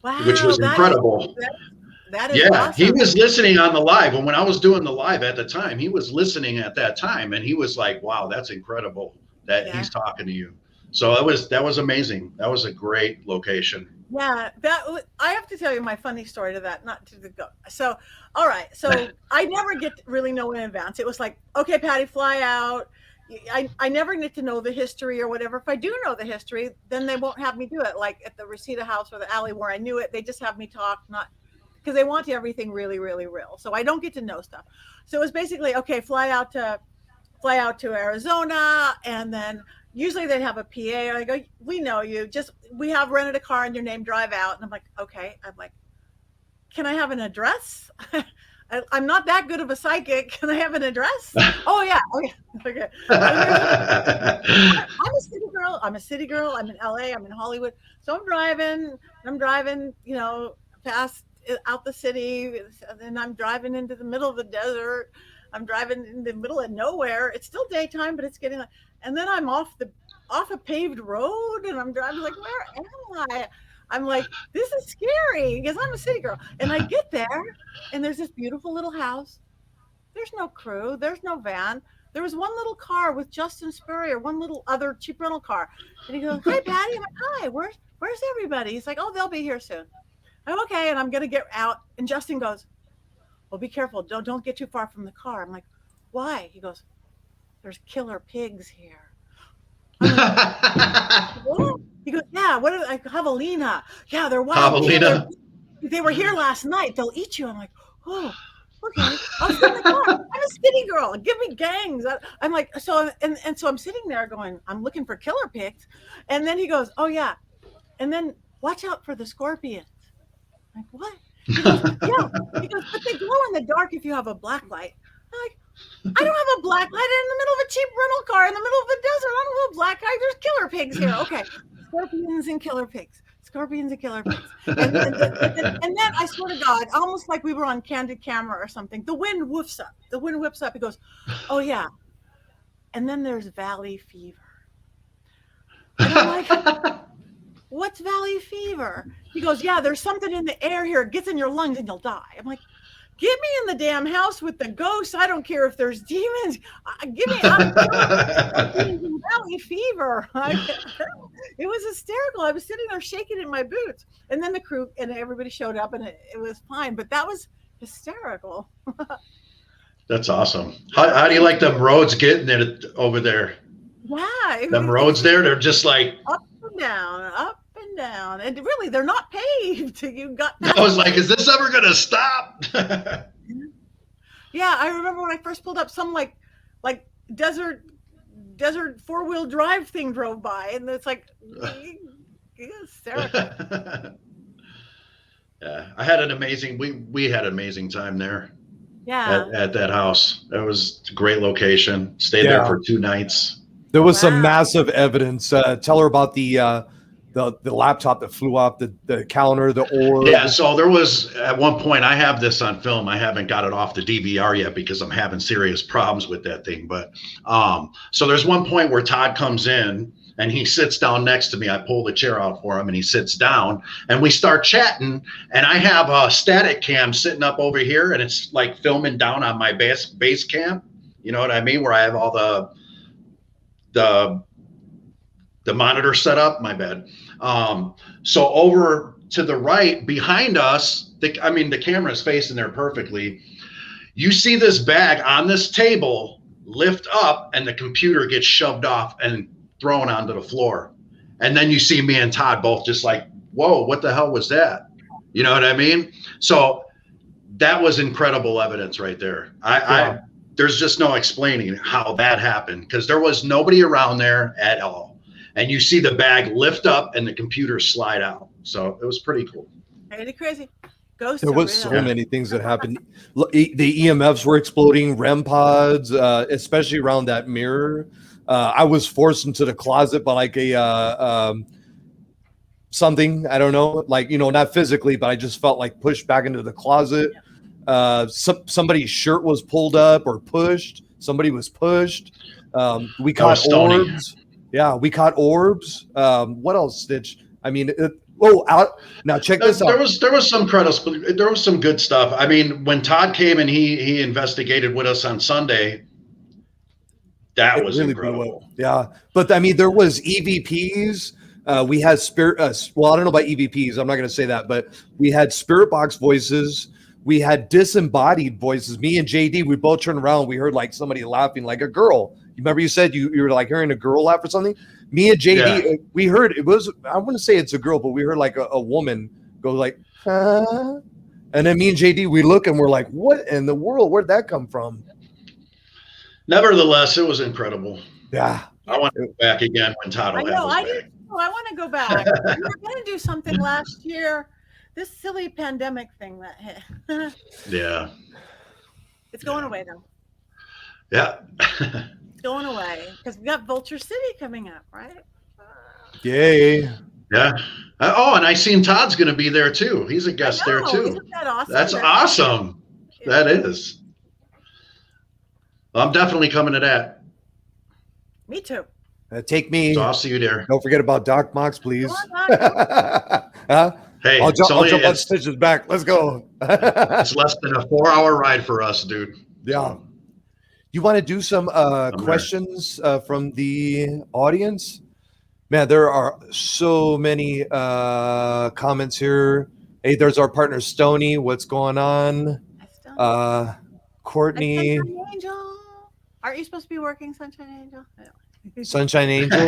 Wow, which was incredible. That is awesome. He was listening on the live. And when I was doing the live at the time, he was listening at that time. And he was like, wow, that's incredible that he's talking to you. So that was amazing. That was a great location. Yeah, I have to tell you my funny story to that, not to the go. So, all right. So I never get to really know in advance. It was like, okay, Patti, fly out. I never get to know the history or whatever. If I do know the history, then they won't have me do it. Like at the Reseda house or the alley where I knew it, they just have me talk, not because they want everything really, really real. So I don't get to know stuff. So it was basically, okay, fly out to Arizona. And then usually they'd have a PA. And I go, we know you. We have rented a car in your name, drive out. And I'm like, okay. I'm like, can I have an address? I'm not that good of a psychic. Can I have an address? Oh yeah. Okay. I'm a city girl. I'm in LA. I'm in Hollywood. So I'm driving, past out the city, and then I'm driving into the middle of the desert. I'm driving in the middle of nowhere. It's still daytime, but it's getting like, and then I'm off a paved road, and I'm driving like, where am I? I'm like, this is scary because I'm a city girl. And I get there and there's this beautiful little house. There's no crew. There's no van. There was one little car with Justin Spurrier, one little other cheap rental car. And he goes, hi, Patti. I'm like, hi, where's everybody? He's like, oh, they'll be here soon. I'm okay. And I'm going to get out. And Justin goes, well, be careful. Don't get too far from the car. I'm like, why? He goes, there's killer pigs here. I'm like, what? He goes, yeah, what are they? Javelina. Yeah, they're wild. Javelina. They were here last night. They'll eat you. I'm like, oh, okay. I'll sit in the car. I'm a city girl. Give me gangs. I'm like, so, and so I'm sitting there going, I'm looking for killer pigs. And then he goes, oh, yeah. And then watch out for the scorpions. I'm like, what? He goes, yeah. He goes, but they glow in the dark if you have a black light. I'm like, I don't have a black light in the middle of a cheap rental car in the middle of the desert. I don't have a black light. There's killer pigs here. Okay. Scorpions and killer pigs. And then I swear to God, almost like we were on candid camera or something, the wind whips up. He goes, oh yeah. And then there's valley fever. And I'm like, what's valley fever? He goes, yeah, there's something in the air here. It gets in your lungs and you'll die. I'm like, get me in the damn house with the ghosts. I don't care if there's demons. I'm valley fever. It was hysterical. I was sitting there shaking in my boots. And then the crew and everybody showed up and it was fine. But that was hysterical. That's awesome. How do you like them roads getting it over there? Yeah. Them roads there, they're just like up and down. And really, they're not paved. I was like, is this ever going to stop? Yeah, I remember when I first pulled up, some like desert 4-wheel drive thing drove by, and it's like hysterical. I had an amazing. We had an amazing time there. Yeah. At that house. That was a great location. Stayed there for 2 nights. There was some Wow. massive evidence. Tell her about the laptop that flew off, the counter, the orb. Yeah, so there was at one point, I have this on film. I haven't got it off the DVR yet because I'm having serious problems with that thing. But so there's one point where Todd comes in and he sits down next to me. I pull the chair out for him and he sits down and we start chatting. And I have a static cam sitting up over here and it's like filming down on my base cam. You know what I mean? Where I have all the monitor set up. My bad. So over to the right behind us, the camera is facing there perfectly. You see this bag on this table lift up and the computer gets shoved off and thrown onto the floor. And then you see me and Todd both just like, whoa, what the hell was that? You know what I mean? So that was incredible evidence right there. There's just no explaining how that happened because there was nobody around there at all. And you see the bag lift up and the computer slide out. So it was pretty cool. Pretty crazy. Ghosts there was so many things that happened. The EMFs were exploding, REM pods, especially around that mirror. I was forced into the closet by like a something, I don't know, like, not physically, but I just felt like pushed back into the closet. Somebody's shirt was pulled up or pushed. Somebody was pushed. We caught orbs. Yeah, we caught orbs. What else, Stitch? I mean, now check this out. There was some credits, but there was some good stuff. I mean, when Todd came and he investigated with us on Sunday, that was really incredible. Yeah, but I mean, there was EVPs. We had spirit. Well, I don't know about EVPs. I'm not going to say that, but we had spirit box voices. We had disembodied voices. Me and JD, we both turned around. We heard like somebody laughing, like a girl. You remember you said you were like hearing a girl laugh or something? Me and JD, we heard it was. I wouldn't say it's a girl, but we heard like a woman go like, huh? And then me and JD, we look and we're like, what in the world? Where'd that come from? Nevertheless, it was incredible. Yeah. I want to go back again when Todd will have us back. I want to go back. We were going to do something last year. This silly pandemic thing that hit. Yeah. It's going away though. Yeah. It's going away because we got Vulture City coming up, right? Yay. Yeah. And I seen Todd's going to be there too. He's a guest there too. Isn't that awesome? That's awesome. That is. Well, I'm definitely coming to that. Me too. Take me. So I'll see you there. Don't forget about Doc-Mach, please. Huh? Hey, I'll jump on Stitch's back. Let's go. It's less than a 4-hour ride for us, dude. Yeah. You want to do some questions from the audience? Man, there are so many comments here. Hey, there's our partner Stoney. What's going on? Courtney. Sunshine Angel. Aren't you supposed to be working, Sunshine Angel? Sunshine Angel.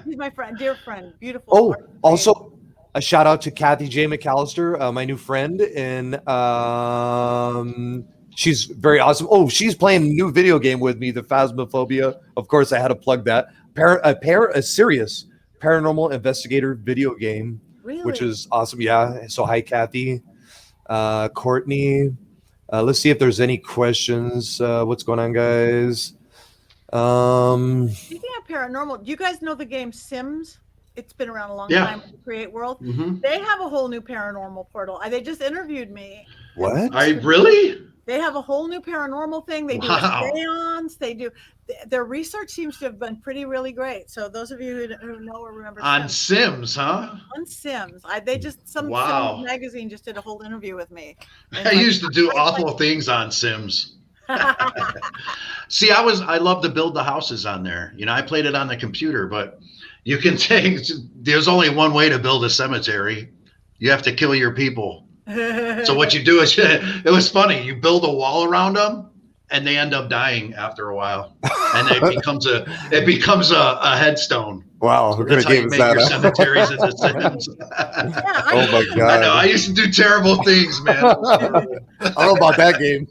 He's my friend, dear friend, beautiful. Oh, also a shout out to Kathy J. McAllister, my new friend, and she's very awesome. Oh, she's playing a new video game with me, the Phasmophobia. Of course, I had to plug that. A serious paranormal investigator video game, really? Which is awesome. Yeah. So hi, Kathy, Courtney. Let's see if there's any questions. What's going on, guys? Speaking of paranormal, do you guys know the game Sims? It's been around a long time to create world. Mm-hmm. They have a whole new paranormal portal. They just interviewed me. What? Really? They have a whole new paranormal thing. They do a seance. They do. Their research seems to have been really great. So those of you who know or remember on Sims, huh? On Sims, they just Sims magazine just did a whole interview with me. I used to do awful things on Sims. See, I love to build the houses on there. I played it on the computer, but you can there's only one way to build a cemetery. You have to kill your people. So what you do is, it was funny. You build a wall around them, and they end up dying after a while, and it becomes a headstone. Wow, so that's how you make your cemeteries in the Sims. Oh my God! I know. I used to do terrible things, man. I don't know about that game.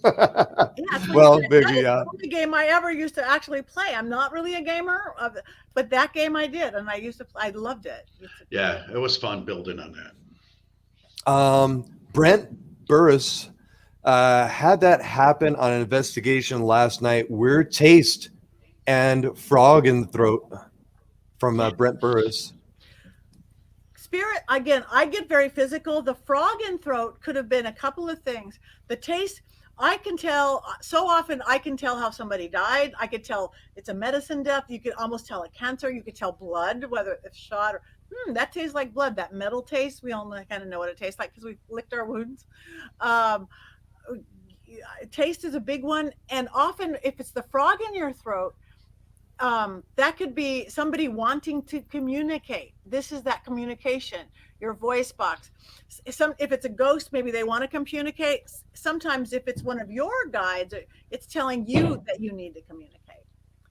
Well, maybe the only game I ever used to actually play. I'm not really a gamer, but that game I did, and I loved it. Yeah, it was fun building on that. Brent Burris had that happen on an investigation last night. Weird taste and frog in the throat from Brent Burris. Spirit, again, I get very physical. The frog in throat could have been a couple of things. The taste, I can tell so often. I can tell how somebody died. I could tell it's a medicine death. You could almost tell a cancer. You could tell blood, whether it's shot or that tastes like blood. That metal taste, we all kind of know what it tastes like because we licked our wounds. Um, Taste is a big one, and often if it's the frog in your throat, that could be somebody wanting to communicate. This is that communication, your voice box. If it's a ghost, maybe they want to communicate. Sometimes if it's one of your guides, it's telling you that you need to communicate.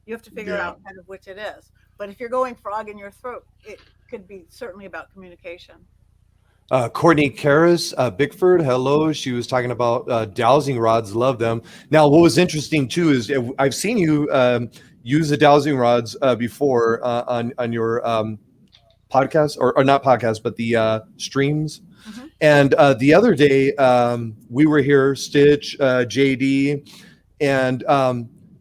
You have to figure out kind of which it is. But if you're going frog in your throat, it could be certainly about communication. Courtney Karras, Bickford, hello. She was talking about dowsing rods. Love them. Now, what was interesting too is I've seen you use the dowsing rods before on your podcast, or not podcast, but the streams. Mm-hmm. And the other day we were here, Stich, JD, and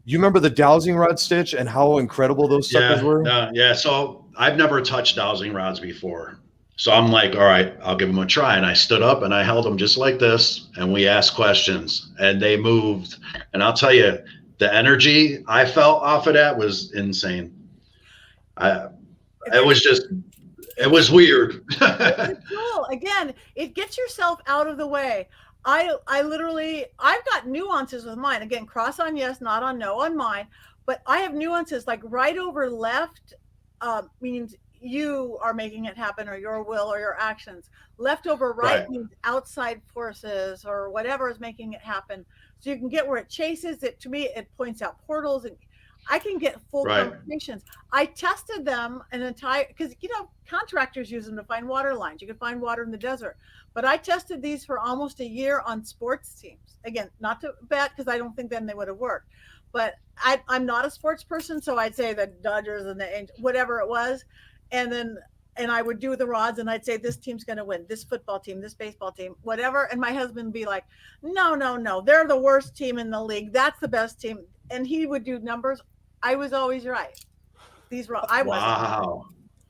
you remember the dowsing rod, Stich, and how incredible those suckers were? Yeah. So I've never touched dowsing rods before. So I'm like, all right, I'll give them a try. And I stood up and I held them just like this. And we asked questions and they moved. And I'll tell you, the energy I felt off of that was insane. It was weird. It's cool. Again, it gets yourself out of the way. I've got nuances with mine. Again, cross on yes, not on no on mine. But I have nuances like right over left means you are making it happen, or your will or your actions. Left over right means outside forces or whatever is making it happen. So you can get where it chases it. To me, it points out portals, and I can get full conversations. I tested them because contractors use them to find water lines. You can find water in the desert, but I tested these for almost a year on sports teams. Again, not to bet because I don't think then they would have worked. But I'm not a sports person, so I'd say the Dodgers and the Angels, whatever it was. And I would do the rods and I'd say, this team's going to win, this football team, this baseball team, whatever. And my husband would be like, no, they're the worst team in the league. That's the best team. And he would do numbers. I was always right. I wasn't. Wow.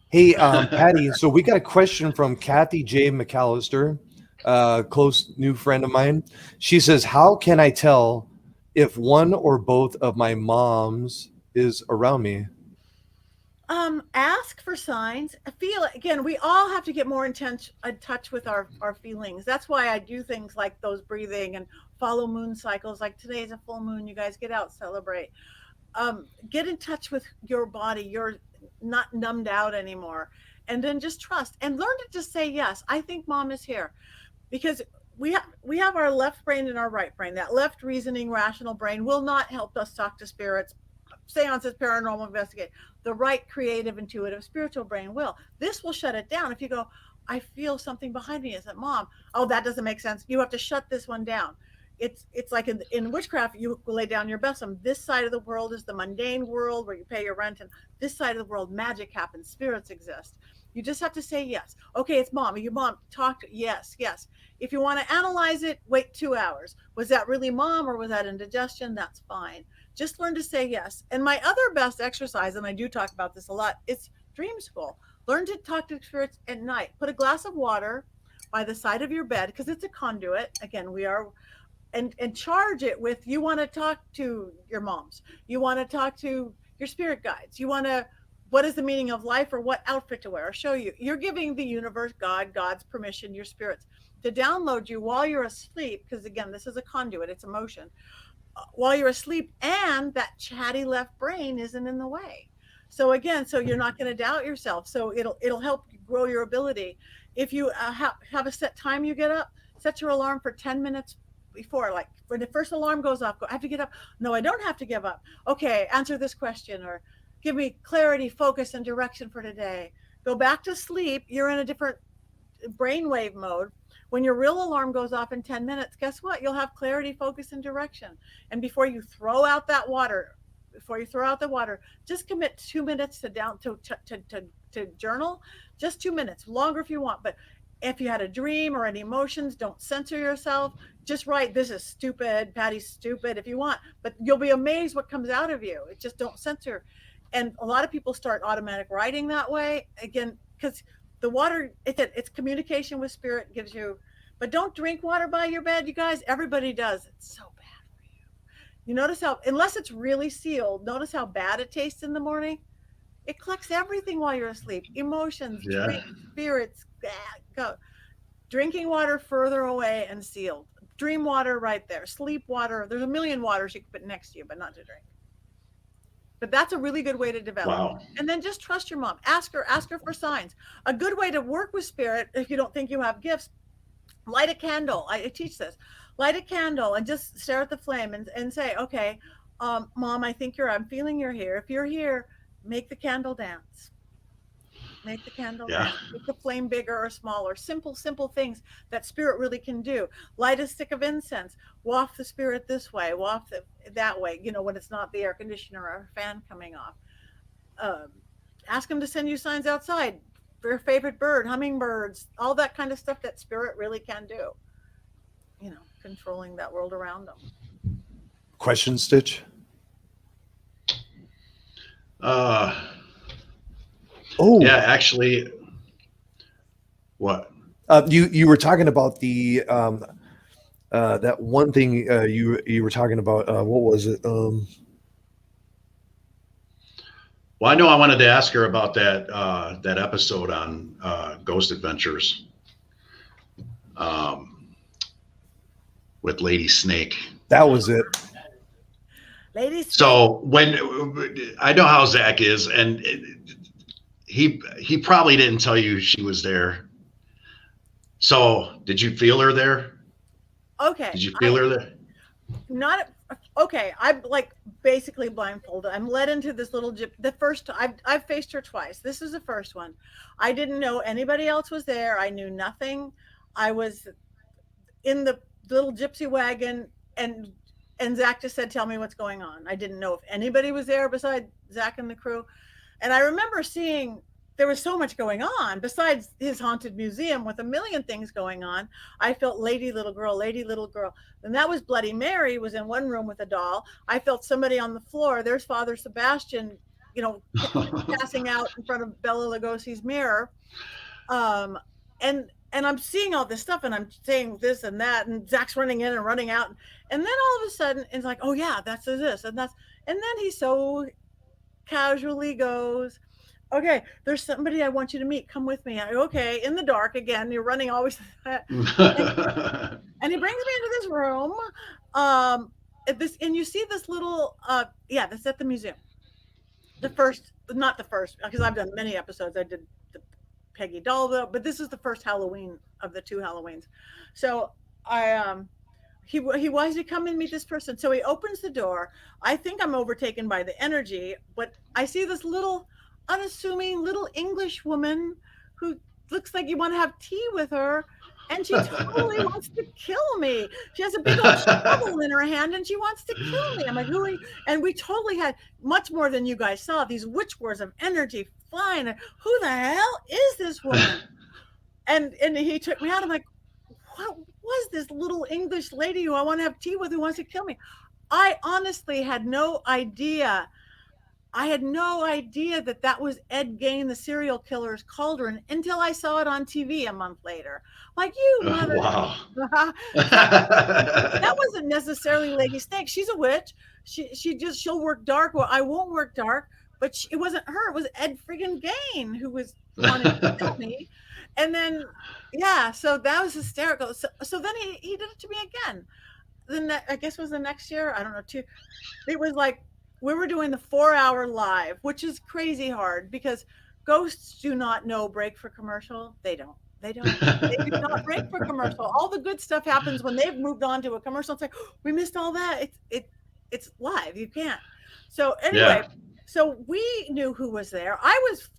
Hey, Patty, so we got a question from Kathy J. McAllister, close new friend of mine. She says, how can I tell if one or both of my moms is around me? Ask for signs. Feel it. Again, we all have to get more in touch with our feelings. That's why I do things like those breathing and follow moon cycles. Like today's a full moon. You guys get out, celebrate. Get in touch with your body. You're not numbed out anymore. And then just trust and learn to just say yes. I think mom is here, because we have our left brain and our right brain. That left reasoning, rational brain will not help us talk to spirits, seances, paranormal investigate. The right creative, intuitive, spiritual brain will. This will shut it down. If you go, I feel something behind me. Is it mom? Oh, that doesn't make sense. You have to shut this one down. It's like in witchcraft, you lay down your besom. This side of the world is the mundane world where you pay your rent, and this side of the world, magic happens, spirits exist. You just have to say yes. Okay, it's mom. Your mom talked. Yes. If you want to analyze it, wait 2 hours. Was that really mom or was that indigestion? That's fine. Just learn to say yes. And my other best exercise, and I do talk about this a lot, it's dream school. Learn to talk to spirits at night. Put a glass of water by the side of your bed, because it's a conduit. Again, and charge it with, you want to talk to your moms. You want to talk to your spirit guides. What is the meaning of life, or what outfit to wear, or show you. You're giving the universe, God's permission, your spirits, to download you while you're asleep. Because again, this is a conduit, it's emotion. While you're asleep, and that chatty left brain isn't in the way. So again, you're not going to doubt yourself. So it'll help you grow your ability. If you have a set time you get up, set your alarm for 10 minutes before. Like when the first alarm goes off, I have to get up. No, I don't have to give up. Okay, answer this question, or give me clarity, focus, and direction for today. Go back to sleep. You're in a different brainwave mode. When your real alarm goes off in 10 minutes, guess what? You'll have clarity, focus, and direction. And before you throw out the water, just commit 2 minutes to journal. Just 2 minutes, longer if you want. But If you had a dream or any emotions, don't censor yourself. Just write, "This is stupid, Patty's stupid," if you want, but you'll be amazed what comes out of you. It just don't censor. And a lot of people start automatic writing that way, again, because the water, it's communication with spirit, gives you, but don't drink water by your bed, you guys. Everybody does. It's so bad for you. You notice how, unless it's really sealed, notice how bad it tastes in the morning. It collects everything while you're asleep. Emotions, Yeah. spirits, go. Drinking water further away and sealed. Dream water right there. Sleep water. There's a million waters you can put next to you, but not to drink. But that's a really good way to develop. Wow. And then just trust your mom. Ask her for signs. A good way to work with spirit, if you don't think you have gifts, light a candle. I teach this. Light a candle and just stare at the flame and say, okay, Mom, I'm feeling you're here. If you're here, make the candle dance. Make the candle dance. Make the flame bigger or smaller. Simple things that spirit really can do. Light a stick of incense. Waft the spirit this way. Waft it that way. When it's not the air conditioner or fan coming off. Ask them to send you signs outside for your favorite bird, hummingbirds, all that kind of stuff that spirit really can do. Controlling that world around them. Question, Stitch? Yeah, actually, what? You were talking about the that one thing you were talking about. What was it? Well, I know I wanted to ask her about that episode on Ghost Adventures with Lady Snake. That was it. Lady Snake. So when I know how Zach is, and he probably didn't tell you she was there. So did you feel her there? Okay. Did you feel her there? Not okay. I'm like basically blindfolded. I'm led into this little gyp. The first I've faced her twice. This is the first one. I didn't know anybody else was there. I knew nothing. I was in the little gypsy wagon, and Zach just said, "Tell me what's going on." I didn't know if anybody was there besides Zach and the crew. And I remember seeing there was so much going on besides his haunted museum with a million things going on. I felt lady, little girl. And that was Bloody Mary was in one room with a doll. I felt somebody on the floor. There's Father Sebastian, passing out in front of Bela Lugosi's mirror. And I'm seeing all this stuff, and I'm saying this and that, and Zach's running in and running out. And then all of a sudden it's like, oh yeah, that's this. And then he so casually goes, okay, there's somebody I want you to meet. Come with me. I go, okay, in the dark again. You're running always. And he brings me into this room. And you see this little, that's at the museum. Not the first, because I've done many episodes. I did the Peggy doll, but this is the first Halloween of the two Halloweens. So he wants to come and meet this person. So he opens the door. I think I'm overtaken by the energy, but I see this little unassuming little English woman who looks like you want to have tea with her, and she totally wants to kill me. She has a big old shovel in her hand and she wants to kill me. I'm like, who are you? And we totally had much more than you guys saw, these witch wars of energy flying. Who the hell is this woman? And he took me out. I'm like, what was this little English lady who I want to have tea with who wants to kill me? I honestly had no idea. I had no idea that was Ed Gein, the serial killer's cauldron, until I saw it on TV a month later. Like, you mother. Wow. That wasn't necessarily Lady Snake. She's a witch. She'll work dark. Well, I won't work dark. But it wasn't her. It was Ed friggin' Gein who was wanting to kill me. And then, so that was hysterical. So then he did it to me again. Then I guess it was the next year. I don't know. It was like, we were doing the 4-hour live, which is crazy hard because ghosts do not know break for commercial. They don't. They do not break for commercial. All the good stuff happens when they've moved on to a commercial. It's like, oh, we missed all that. It's live. You can't. So anyway, So we knew who was there. I was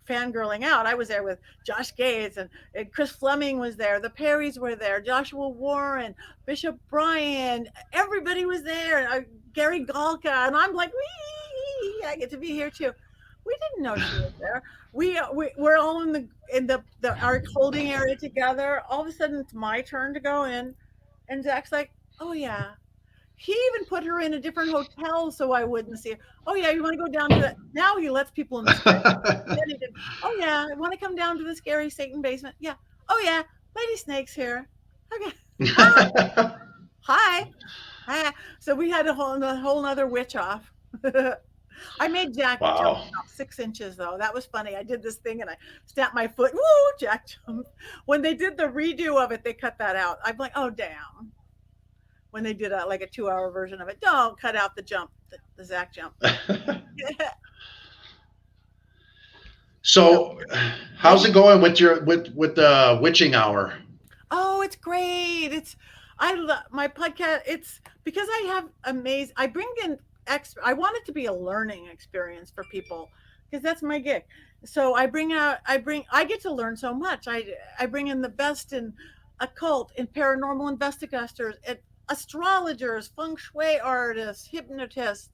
fangirling out. I was there with Josh Gates and Chris Fleming was there. The Perrys were there. Joshua Warren, Bishop Bryan. Everybody was there. Gary Galka. And I'm like, wee, I get to be here too. We didn't know she was there. We're all in the our holding area together. All of a sudden, it's my turn to go in, and Zach's like, "Oh yeah." He even put her in a different hotel so I wouldn't see her. Oh yeah, you want to go down to that? Now he lets people in the scary. Then he did. Oh yeah, I want to come down to the scary Satan basement. Yeah. Oh yeah, Lady Snake's here. Okay. Hi. Hi. So we had a whole nother witch off. I made Jack jump Wow. about 6 inches though. That was funny. I did this thing and I stamped my foot. Woo! Jack jumped. When they did the redo of it, they cut that out. I'm like, oh damn. When they did like a 2 hour version of it, don't cut out the jump, the Zach jump. So So, how's it going with your with the witching hour? oh, it's great. It's I love my podcast. It's because I have amazing. I bring in I want it to be a learning experience for people because that's my gig. So I get to learn so much. I bring in the best in occult and paranormal investigators, and astrologers, feng shui artists, hypnotists.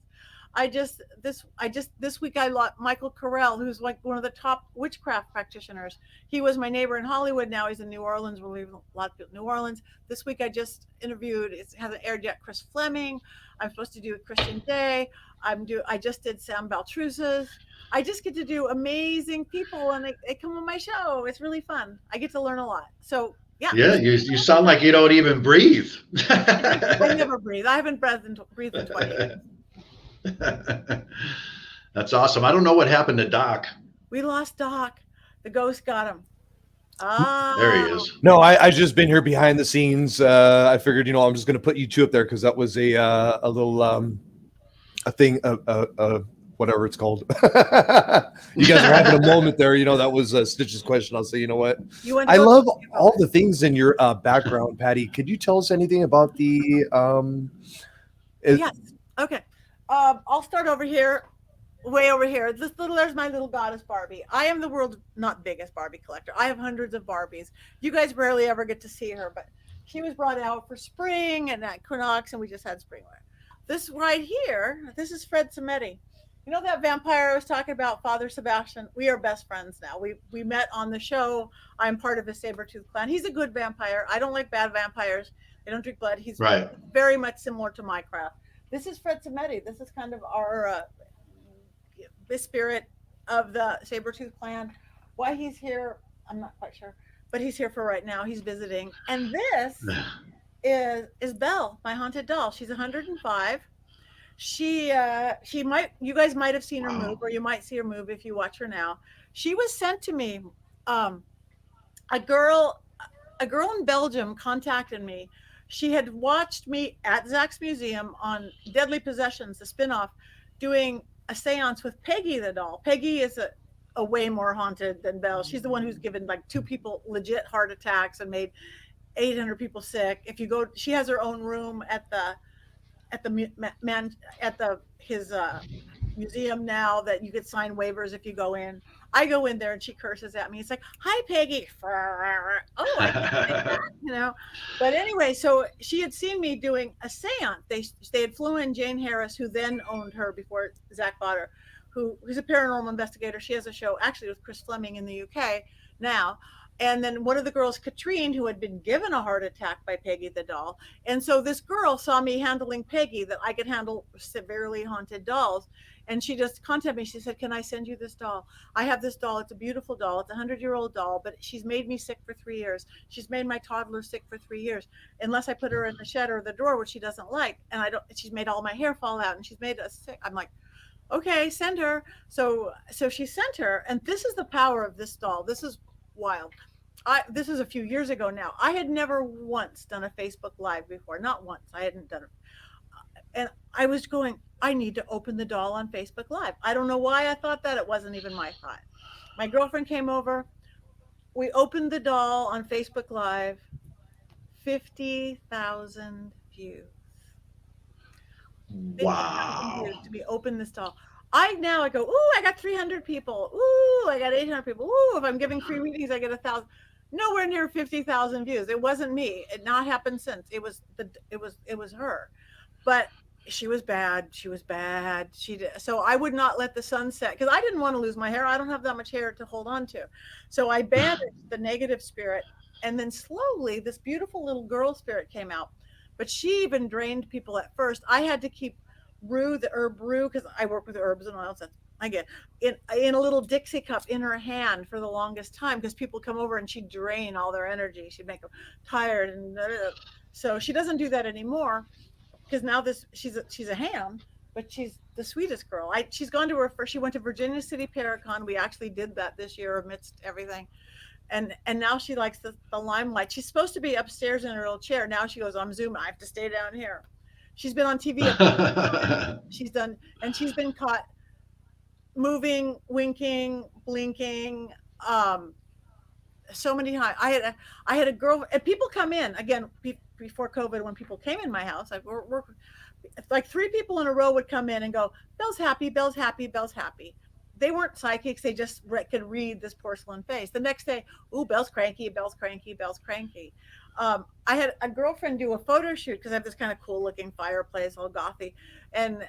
This week I lost Michael Carell, who's like one of the top witchcraft practitioners. He was my neighbor in Hollywood. Now he's in New Orleans. We're leaving a lot of people in New Orleans. This week I just interviewed. It hasn't aired yet. Chris Fleming. I'm supposed to do Christian Day. I just did Sam Baltruse's. I just get to do amazing people, and they come on my show. It's really fun. I get to learn a lot. So yeah, Yeah, you sound like you don't even breathe. I never breathe. I haven't breathed in 20 years. That's awesome. I don't know what happened to Doc. We lost Doc. The ghost got him. There he Oh, is. No, I just been here behind the scenes. I figured, I'm just going to put you two up there because that was a little a thing, whatever it's called. You guys are having a moment there. That was Stitch's question. I'll say, you know what? you went to I go love see all the things in your background, Patty. Could you tell us anything about the? Yes. Okay. I'll start over here, way over here. There's my little goddess Barbie. I am the world's not biggest Barbie collector. I have hundreds of Barbies. You guys rarely ever get to see her, but she was brought out for spring and at Equinox, and we just had spring wear. This right here, this is Fred Cimetti. You know that vampire I was talking about, Father Sebastian? We are best friends now. We met on the show. I'm part of a saber-tooth clan. He's a good vampire. I don't like bad vampires. They don't drink blood. He's Right. very much similar to my craft. This is Fred Cimetti. This is kind of our the spirit of the saber-tooth clan. Why he's here, I'm not quite sure, but he's here for right now. He's visiting. And this is Belle, my haunted doll. She's 105. She might you guys might have seen her move, Wow. or you might see her move if you watch her now. She was sent to me. Um, a girl a girl in Belgium contacted me. She had watched me at Zach's Museum on Deadly Possessions, the spinoff, doing a seance with Peggy the doll. Peggy is a way more haunted than Belle. She's the one who's given like 2 people legit heart attacks and made 800 people sick. If you go, she has her own room at the man at the his museum now that you could sign waivers if you go in. I go in there and she curses at me. It's like, "Hi, Peggy." Oh, I can't say that. But anyway, so she had seen me doing a séance. They had flew in Jane Harris, who then owned her before Zach bought her, who's a paranormal investigator. She has a show actually with Chris Fleming in the UK now. And then one of the girls, Katrine, who had been given a heart attack by Peggy the doll. And so this girl saw me handling Peggy, that I could handle severely haunted dolls. And she just contacted me. She said, "Can I send you this doll? I have this doll. It's a beautiful doll. It's a 100-year-old doll, but she's made me sick for 3 years. She's made my toddler sick for 3 years, unless I put her in the shed or the drawer, which she doesn't like. And she's made all my hair fall out, and she's made us sick." I'm like, "Okay, send her." So she sent her. And this is the power of this doll. This is wild. This is a few years ago now. I had never once done a Facebook Live before. Not once. I hadn't done it. And I was going, I need to open the doll on Facebook Live. I don't know why I thought that. It wasn't even my thought. My girlfriend came over. We opened the doll on Facebook Live. 50,000 views. 50,000 views Wow. to be open this doll. I go, ooh, I got 300 people. Ooh, I got 800 people. Ooh, if I'm giving free readings, I get 1,000. Nowhere near 50,000 views. It wasn't me. It not happened since. It was her. But She was bad. She was bad. She did. So I would not let the sun set because I didn't want to lose my hair. I don't have that much hair to hold on to. So I banished the negative spirit. And then slowly this beautiful little girl spirit came out. But she even drained people at first. I had to keep the herb rue, because I work with herbs and oils. That's I get in a little Dixie cup in her hand for the longest time because people come over and she'd drain all their energy. She'd make them tired and so she doesn't do that anymore because now she's a ham, but she's the sweetest girl. She's gone to her first. She went to Virginia City Paracon. We actually did that this year amidst everything, and now she likes the limelight. She's supposed to be upstairs in her little chair. Now she goes, I'm Zoom. I have to stay down here. She's been on TV. She's done, and she's been caught moving, winking, blinking. So many times. I had a girl, and people come in again before COVID when people came in my house. We're like 3 people in a row would come in and go, Belle's happy, Belle's happy, Belle's happy. They weren't psychics. They just could read this porcelain face. The next day, ooh, Belle's cranky, Belle's cranky, Belle's cranky. I had a girlfriend do a photo shoot because I have this kind of cool looking fireplace, all gothy. And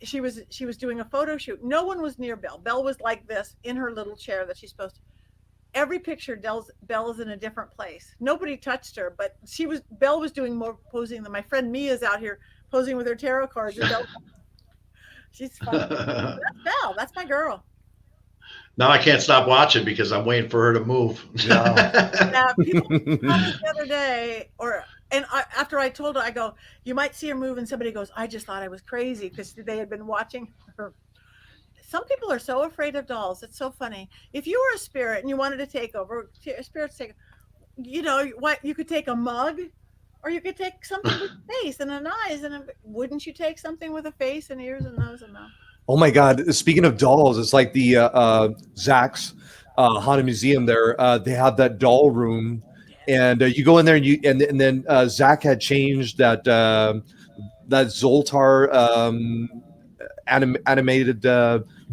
she was doing a photo shoot. No one was near Belle. Belle was like this in her little chair that she's supposed to. Every picture, Belle is in a different place. Nobody touched her, but Belle was doing more posing than my friend Mia's out here posing with her tarot cards. She's fun. That's Belle. That's my girl. Now I can't stop watching because I'm waiting for her to move. Yeah, people told me the other day, after I told her, I go, you might see her move, and somebody goes, I just thought I was crazy because they had been watching her. Some people are so afraid of dolls. It's so funny. If you were a spirit and you wanted to take over, spirits take, what, you could take a mug, or you could take something with a face and an eyes, wouldn't you take something with a face and ears and nose and mouth? Oh my God! Speaking of dolls, it's like the Zach's Haunted Museum. There, they have that doll room, and you go in there, and then Zach had changed that Zoltar animated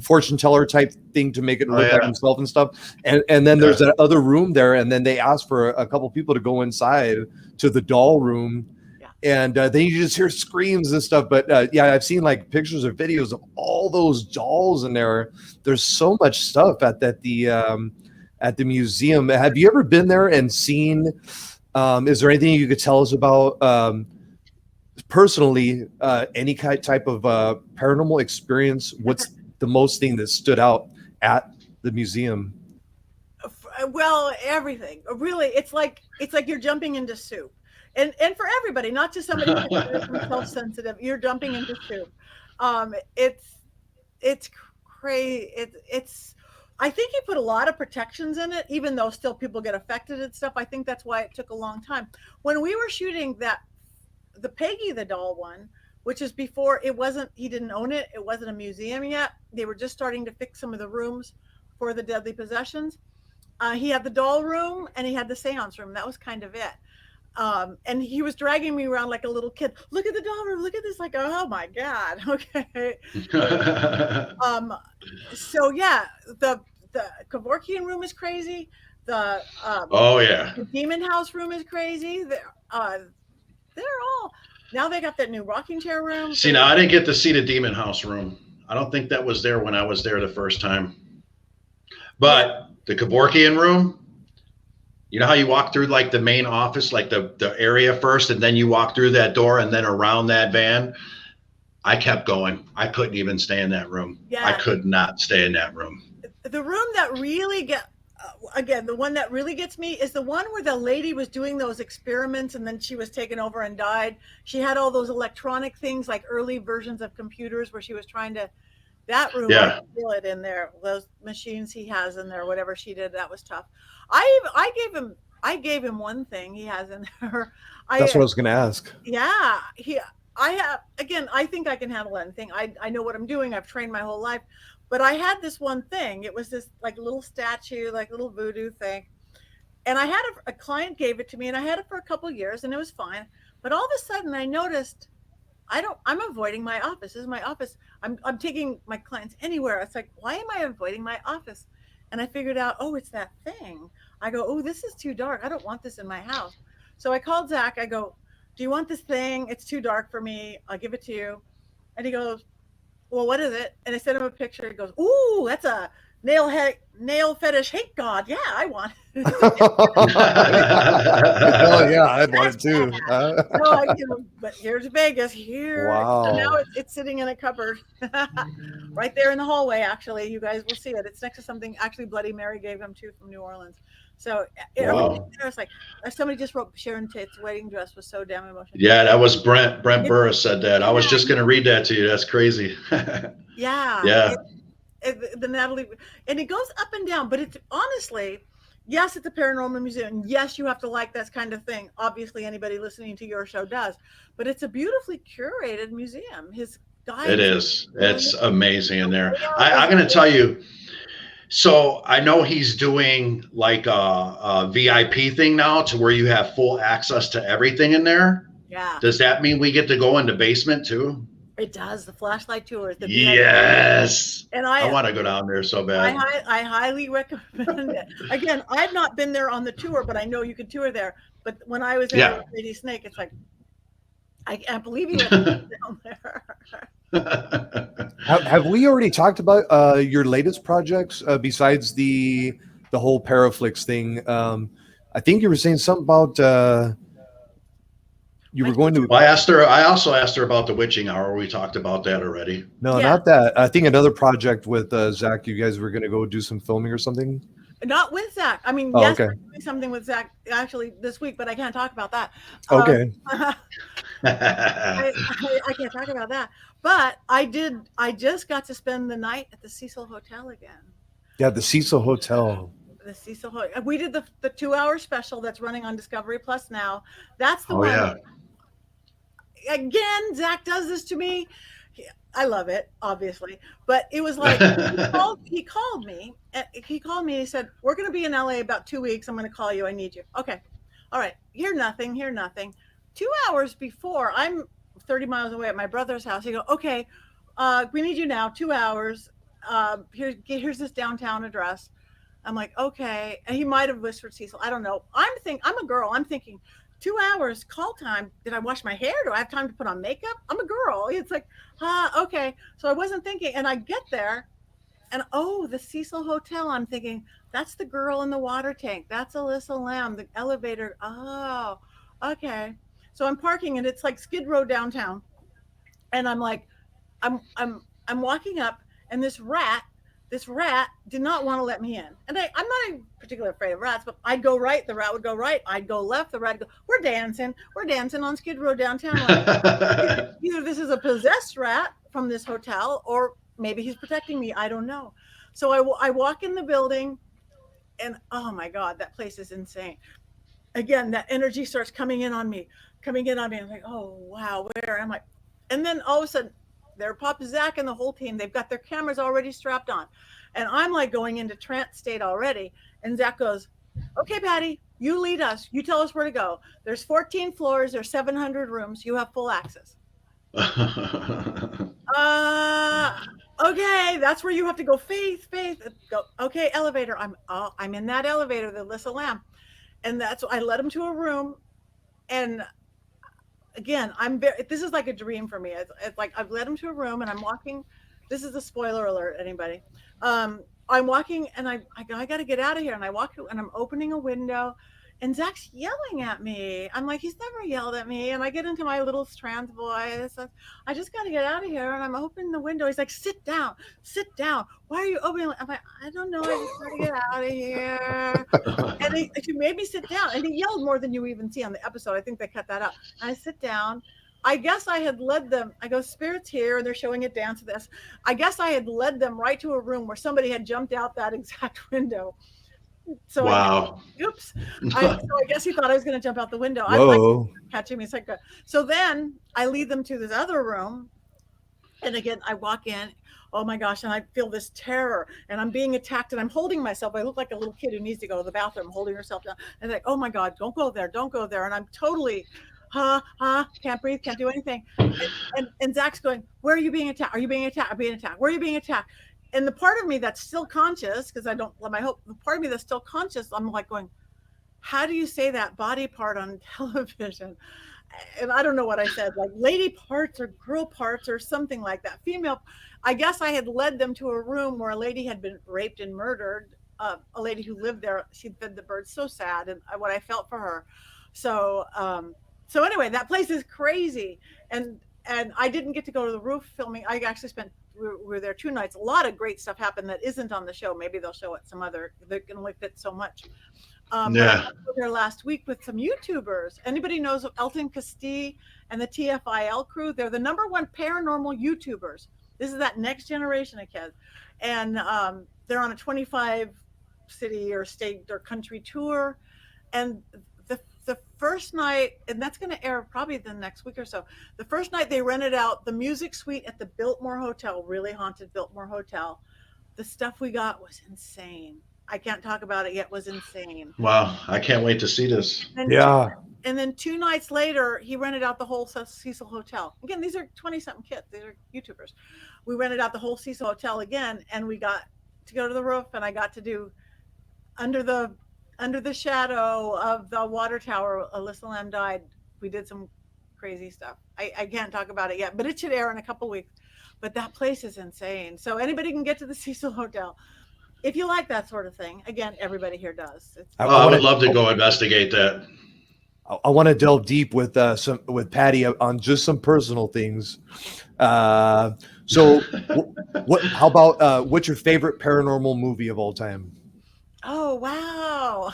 fortune teller type thing to make it look like himself and stuff. And then there's that other room there, and then they asked for a couple people to go inside to the doll room. And then you just hear screams and stuff. But I've seen like pictures or videos of all those dolls in there. There's so much stuff at the museum. Have you ever been there and seen? Is there anything you could tell us about personally? Any type of paranormal experience? What's the most thing that stood out at the museum? Well, everything. Really, it's like you're jumping into soup. And for everybody, not just somebody who's self-sensitive, you're jumping into soup. It's crazy. It's I think he put a lot of protections in it, even though still people get affected and stuff. I think that's why it took a long time. When we were shooting the Peggy the doll one, which is before he didn't own it. It wasn't a museum yet. They were just starting to fix some of the rooms for the deadly possessions. He had the doll room and he had the seance room. That was kind of it. And he was dragging me around like a little kid. Look at the doll room. Look at this. Like, oh my God. Okay. So yeah, the Kevorkian room is crazy. The Demon House room is crazy. They're all now they got that new rocking chair room. See, now I didn't get to see the Demon House room. I don't think that was there when I was there the first time. But the Kevorkian room. You know how you walk through like the main office, like the area first, and then you walk through that door and then around that van? I kept going. I couldn't even stay in that room. Yeah. I could not stay in that room. The room that really the one that really gets me is the one where the lady was doing those experiments and then she was taken over and died. She had all those electronic things like early versions of computers where she was trying to, that room, I feel it in there. Those machines he has in there, whatever she did, that was tough. I gave him one thing he has in there. That's what I was going to ask. Yeah, I think I can handle anything. I know what I'm doing. I've trained my whole life, but I had this one thing. It was this like little statue, like little voodoo thing. And I had a client gave it to me and I had it for a couple years and it was fine. But all of a sudden I noticed I'm avoiding my office. This is my office. I'm taking my clients anywhere. It's like, why am I avoiding my office? And I figured out, it's that thing. I go, this is too dark. I don't want this in my house. So I called Zach. I go, do you want this thing? It's too dark for me. I'll give it to you. And he goes, well, what is it? And I sent him a picture. He goes, ooh, that's a nail fetish hate god. Yeah, I want it. Oh yeah, I want it too. But here's Vegas. Here, Wow. so now it's sitting in a cupboard, right there in the hallway. Actually, you guys will see it. It's next to something. Actually, Bloody Mary gave them to from New Orleans. So everything there is like somebody just wrote Sharon Tate's wedding dress was so damn emotional. Yeah, that was Brent Burris said that. I was just going to read that to you. That's crazy. Yeah. The Natalie, and it goes up and down, but it's honestly, yes, it's a paranormal museum. Yes, you have to like that kind of thing. Obviously, anybody listening to your show does, but it's a beautifully curated museum. His guide. It is. It's amazing in there. I'm going to tell you. So I know he's doing like a VIP thing now to where you have full access to everything in there. Yeah. Does that mean we get to go in the basement too? It does. The flashlight tours. Yes. And I want to go down there so bad. I highly recommend it. Again, I've not been there on the tour, but I know you can tour there. But when I was there with Lady Snake, it's like, I can't believe you went down there. Have we already talked about your latest projects besides the whole Paraflix thing? I think you were saying something about you were going to. Well, I also asked her about the witching hour. We talked about that already. No, not that. I think another project with Zach. You guys were going to go do some filming or something. Not with Zach. I mean, yes, we're doing something with Zach actually this week, but I can't talk about that. Okay. I can't talk about that. But I just got to spend the night at the Cecil Hotel again. Yeah, the Cecil Hotel. The Cecil Hotel. We did the 2-hour special that's running on Discovery Plus now. That's the one. Yeah. Again, Zach does this to me. I love it, obviously. But it was like he called me. He called me and he said, we're going to be in LA about 2 weeks. I'm going to call you. I need you. Okay. All right. Hear nothing. 2 hours before, I'm 30 miles away at my brother's house. He goes, okay, we need you now, 2 hours. Here's this downtown address. I'm like, okay. And he might have whispered Cecil. I don't know. I'm a girl. I'm thinking 2 hours call time. Did I wash my hair? Do I have time to put on makeup? I'm a girl. It's like, okay. So I wasn't thinking. And I get there and the Cecil Hotel. I'm thinking, that's the girl in the water tank. That's Alyssa Lamb, the elevator. Oh, okay. So I'm parking and it's like Skid Row downtown. And I'm like, I'm walking up and this rat did not want to let me in. And I'm not even particularly afraid of rats, but I'd go right, the rat would go right. I'd go left, the rat would go, we're dancing on Skid Row downtown. Like, either this is a possessed rat from this hotel or maybe he's protecting me. I don't know. So I walk in the building and oh my God, that place is insane. Again, that energy starts coming in on me. I'm like, oh, wow, where am I? And then all of a sudden, there pops Zach and the whole team. They've got their cameras already strapped on. And I'm like going into trance state already. And Zach goes, okay, Patti, you lead us. You tell us where to go. There's 14 floors. There's 700 rooms. You have full access. Okay, that's where you have to go. Faith. Go. Okay, elevator. I'm in that elevator, the Alyssa Lamb. And that's I led him to a room. And again, this is like a dream for me. It's like I've led him to a room and I'm walking. This is a spoiler alert, anybody. I'm walking and I got to get out of here. And I walk and I'm opening a window and Zach's yelling at me. I'm like, he's never yelled at me. And I get into my little trance voice. I just got to get out of here. And I'm opening the window. He's like, sit down. Why are you opening? I'm like, I don't know. I just got to get out of here. And he made me sit down. And he yelled more than you even see on the episode. I think they cut that out. I sit down. I guess I had led them. I go, spirits here. And they're showing it dance to this. I guess I had led them right to a room where somebody had jumped out that exact window. So wow. Oops. So I guess he thought I was going to jump out the window. Whoa. I'm like catching me. So then I lead them to this other room. And again, I walk in. Oh my gosh. And I feel this terror and I'm being attacked and I'm holding myself. I look like a little kid who needs to go to the bathroom, holding herself down. And like, oh my God, don't go there. And I'm totally, can't breathe, can't do anything. And Zach's going, where are you being attacked? Are you being attacked? Where are you being attacked? And the part of me that's still conscious, because I don't let my hope, the part of me that's still conscious, I'm like going, how do you say that body part on television? and I don't know what I said, like lady parts or girl parts or something like that. Female, I guess I had led them to a room where a lady had been raped and murdered. A lady who lived there, she fed the birds. So sad, and what I felt for her. So, so anyway, that place is crazy, and I didn't get to go to the roof filming. I actually spent we were there 2 nights. A lot of great stuff happened that isn't on the show. Maybe they'll show it some other. They can only fit so much. But I Yeah. got to go there last week with some YouTubers. Anybody knows of Elton Castee and the TFIL crew? They're the #1 paranormal YouTubers. This is that next generation of kids. And they're on a 25 city or state or country tour. And the first night, and that's going to air probably the next week or so. The first night they rented out the music suite at the Biltmore Hotel, really haunted Biltmore Hotel. The stuff we got was insane. I can't talk about it yet. It was insane. Wow. I can't wait to see this. And Yeah. and then 2 nights later, he rented out the whole Cecil Hotel. Again, these are 20-something kids. These are YouTubers. We rented out the whole Cecil Hotel again, and we got to go to the roof, and I got to do under the shadow of the water tower. Alyssa Lam died. We did some crazy stuff. I can't talk about it yet, but it should air in a couple weeks. But that place is insane. So anybody can get to the Cecil Hotel. If you like that sort of thing, again, everybody here does. I would love to go investigate that. I want to delve deep with Patti on just some personal things. So, how about what's your favorite paranormal movie of all time? Oh, wow.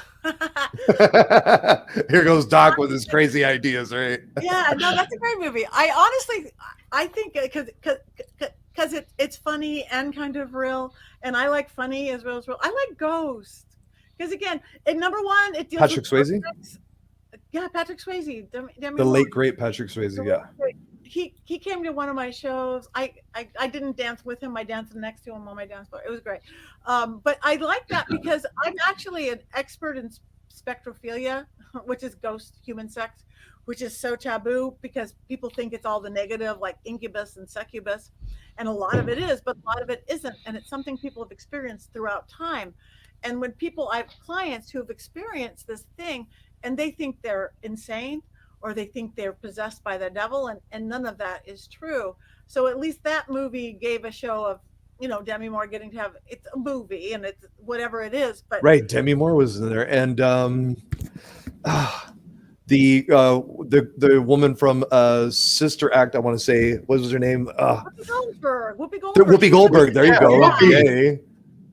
Here goes Doc with his crazy ideas, right? Yeah, no, that's a great movie. I think because it's funny and kind of real, and I like funny as well as real. I like Ghost because again, at #1, it deals Patrick with Swayze? Yeah, Patrick Swayze, Demi The Moore. late great Patrick Swayze, yeah. He came to one of my shows. I didn't dance with him. I danced next to him on my dance floor. It was great. But I like that because I'm actually an expert in spectrophilia, which is ghost human sex, which is so taboo because people think it's all the negative, like incubus and succubus. And a lot of it is, but a lot of it isn't. And it's something people have experienced throughout time. And when I have clients who have experienced this thing and they think they're insane, or they think they're possessed by the devil, and none of that is true. So at least that movie gave a show of, Demi Moore getting to have, it's a movie and it's whatever it is. But Right, Demi Moore was in there, and the woman from Sister Act, I want to say, what was her name? Whoopi Goldberg. Whoopi Goldberg. There you go. Whoopi.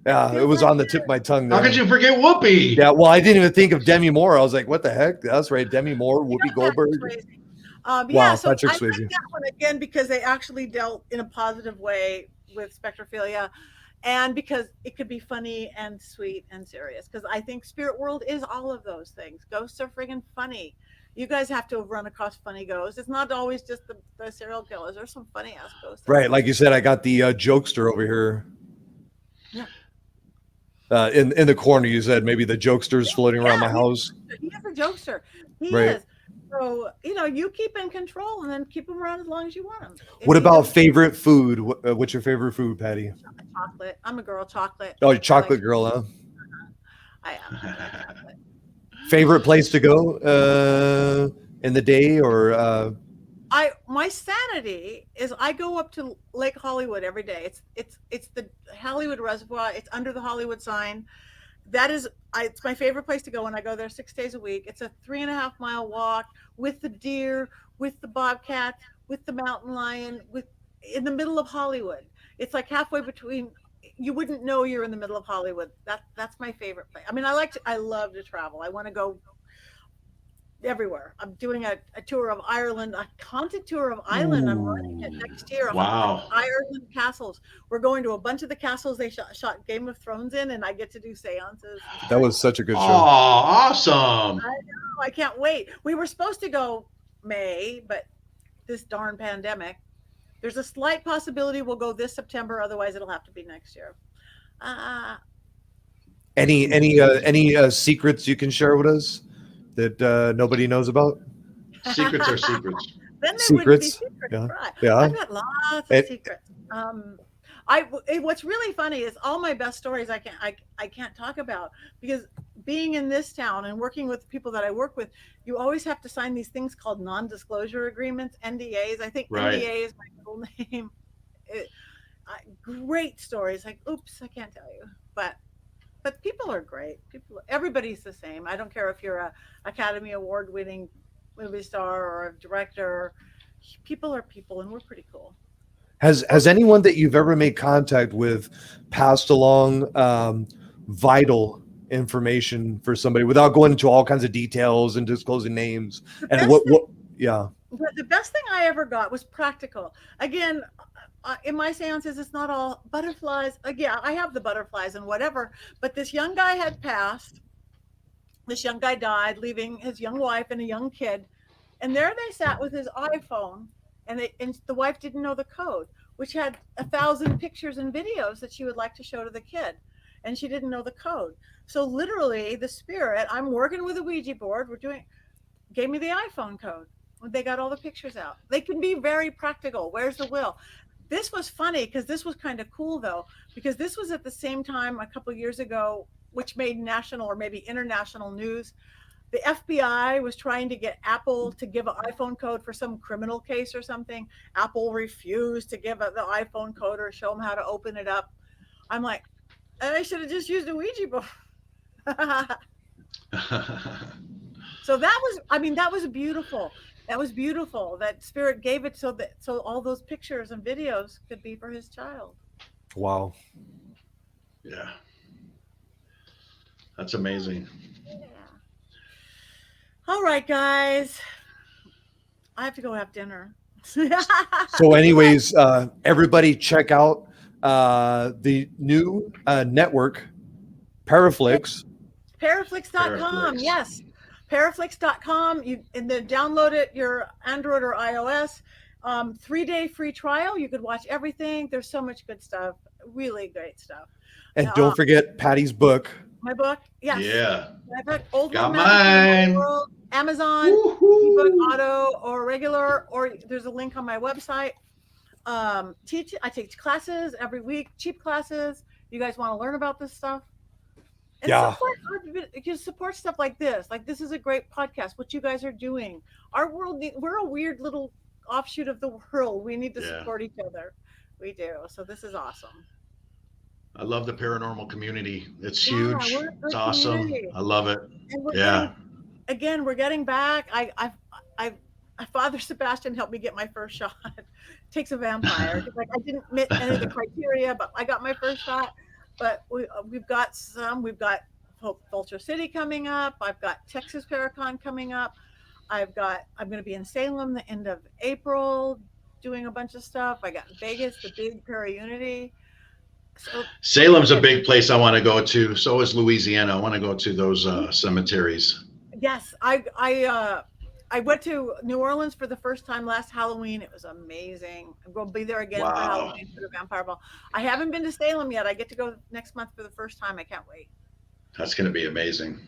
Yeah, it was on the tip of my tongue. How could you forget Whoopi? Yeah, well, I didn't even think of Demi Moore. I was like, what the heck? That's right, Demi Moore, Whoopi Goldberg. Yeah, so Patrick I Swayze. like that one again because they actually dealt in a positive way with spectrophilia, and because it could be funny and sweet and serious. Because I think spirit world is all of those things. Ghosts are friggin' funny. You guys have to run across funny ghosts. It's not always just the serial killers. There's some funny ass ghosts. Right, like you said, I got the jokester over here. Yeah. In the corner, you said maybe the jokester's floating around my house. He is a jokester. He Right. is. So, you keep in control and then keep him around as long as you want him. What about favorite food? What's your favorite food, Patti? chocolate? I'm a girl, chocolate. Oh, you're chocolate girl, huh? I am. Chocolate. Favorite place to go in the day, or My sanity is I go up to Lake Hollywood every day. It's the Hollywood Reservoir. It's under the Hollywood sign. It's my favorite place to go, and I go there 6 days a week. It's a 3.5-mile walk with the deer, with the bobcat, with the mountain lion, in the middle of Hollywood. It's like halfway between. You wouldn't know you're in the middle of Hollywood. That's my favorite place. I mean, I love to travel. I want to go everywhere. I'm doing a tour of Ireland, a haunted tour of Ireland. I'm running it next year. Wow. Ireland castles. We're going to a bunch of the castles they shot Game of Thrones in, and I get to do seances. that was such a good Oh, show. awesome. I know. I can't wait. We were supposed to go May, but this darn pandemic. There's a slight possibility we'll go this September. Otherwise, it'll have to be next year. Any secrets you can share with us that nobody knows about? Secrets are secrets. Then there would be Secrets? secrets, Yeah. right? Yeah. I've got lots of secrets. What's really funny is all my best stories I can't talk about because being in this town and working with people that I work with, you always have to sign these things called non-disclosure agreements, NDAs. I think Right. NDA is my middle name. Great stories. Like, oops, I can't tell you, but people are great. Everybody's the same. I don't care if you're a Academy Award winning movie star or a director. People are people, and we're pretty cool. Has anyone that you've ever made contact with passed along vital information for somebody without going into all kinds of details and disclosing names? And yeah. But the best thing I ever got was practical. Again, in my seances, it's not all butterflies. Yeah, I have the butterflies and whatever. But this young guy had passed. This young guy died, leaving his young wife and a young kid. And there they sat with his iPhone, and the wife didn't know the code, which had 1,000 pictures and videos that she would like to show to the kid, and she didn't know the code. So literally, the spirit, I'm working with a Ouija board. Gave me the iPhone code. They got all the pictures out. They can be very practical. Where's the will? This was funny because this was kind of cool though, because this was at the same time a couple years ago, which made national or maybe international news. The FBI was trying to get Apple to give an iPhone code for some criminal case or something. Apple refused to give the iPhone code or show them how to open it up. I'm like, I should have just used a Ouija board. So that was beautiful. That was beautiful. That spirit gave it so all those pictures and videos could be for his child. Wow. Yeah. That's amazing. Yeah. All right, guys. I have to go have dinner. So anyways, everybody check out the new network, Paraflix. Paraflix.com. Yes. Paraflix.com. You download it, your Android or iOS. 3-day free trial. You could watch everything. There's so much good stuff. Really great stuff. And don't forget Patty's book. My book. Yes. Yeah. My book, Old Got World Magic in the mine. World, Amazon, ebook, auto, or regular, or there's a link on my website. I teach classes every week, cheap classes. You guys want to learn about this stuff? And Yeah. support stuff like this. Like, this is a great podcast. What you guys are doing. Our world, we're a weird little offshoot of the world. We need to support each other. We do. So this is awesome. I love the paranormal community. It's huge. It's awesome. Community. I love it. And we're getting back. Father Sebastian helped me get my first shot. Takes a vampire. Like, I didn't meet any of the criteria, but I got my first shot. But we've got some. We've got Vulture City coming up. I've got Texas Paracon coming up. I'm going to be in Salem the end of April doing a bunch of stuff. I got Vegas, the big Para-Unity. So, Salem's a big place I want to go to. So is Louisiana. I want to go to those cemeteries. Yes, I went to New Orleans for the first time last Halloween. It was amazing. I'm going to be there again for Halloween for the Vampire Ball. I haven't been to Salem yet. I get to go next month for the first time. I can't wait. That's going to be amazing.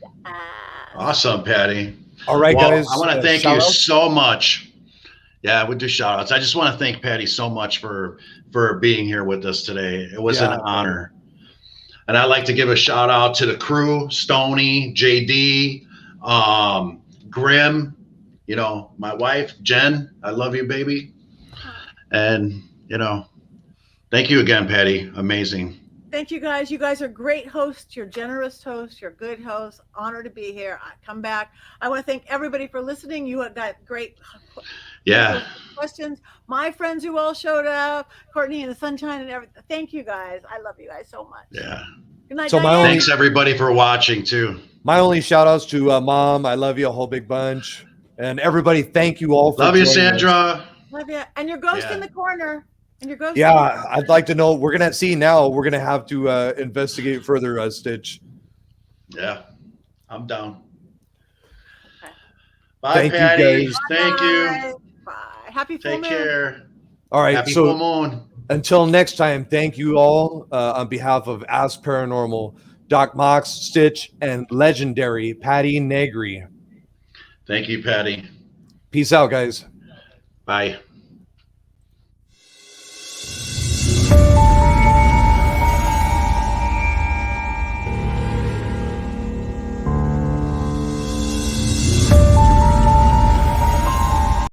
Awesome, Patty. All right, guys. I want to thank you so much. Yeah, we do shout outs. I just want to thank Patty so much for being here with us today. It was an honor. And I'd like to give a shout out to the crew, Stoney, JD, Grim, my wife, Jen. I love you, baby. And, thank you again, Patty. Amazing. Thank you, guys. You guys are great hosts. You're generous hosts. You're good hosts. Honor to be here. Come back. I want to thank everybody for listening. You have got great questions. My friends who all showed up, Courtney and the Sunshine and everything. Thank you, guys. I love you guys so much. Yeah. Good night. So thanks everybody for watching too. My only shout outs to Mom. I love you a whole big bunch. And everybody, thank you all for love you, Sandra. Love you. And your ghost in the corner. I'd like to know. We're going to have to investigate further, Stitch. Yeah, I'm down. Okay. Bye, Thank Patty. you guys. Thank you. Bye. Happy full moon. Take care. All right. Happy full moon. Until next time, thank you all on behalf of Ask Paranormal, Doc-Mach, Stitch, and legendary Patti Negri. Thank you, Patty. Peace out, guys. Bye.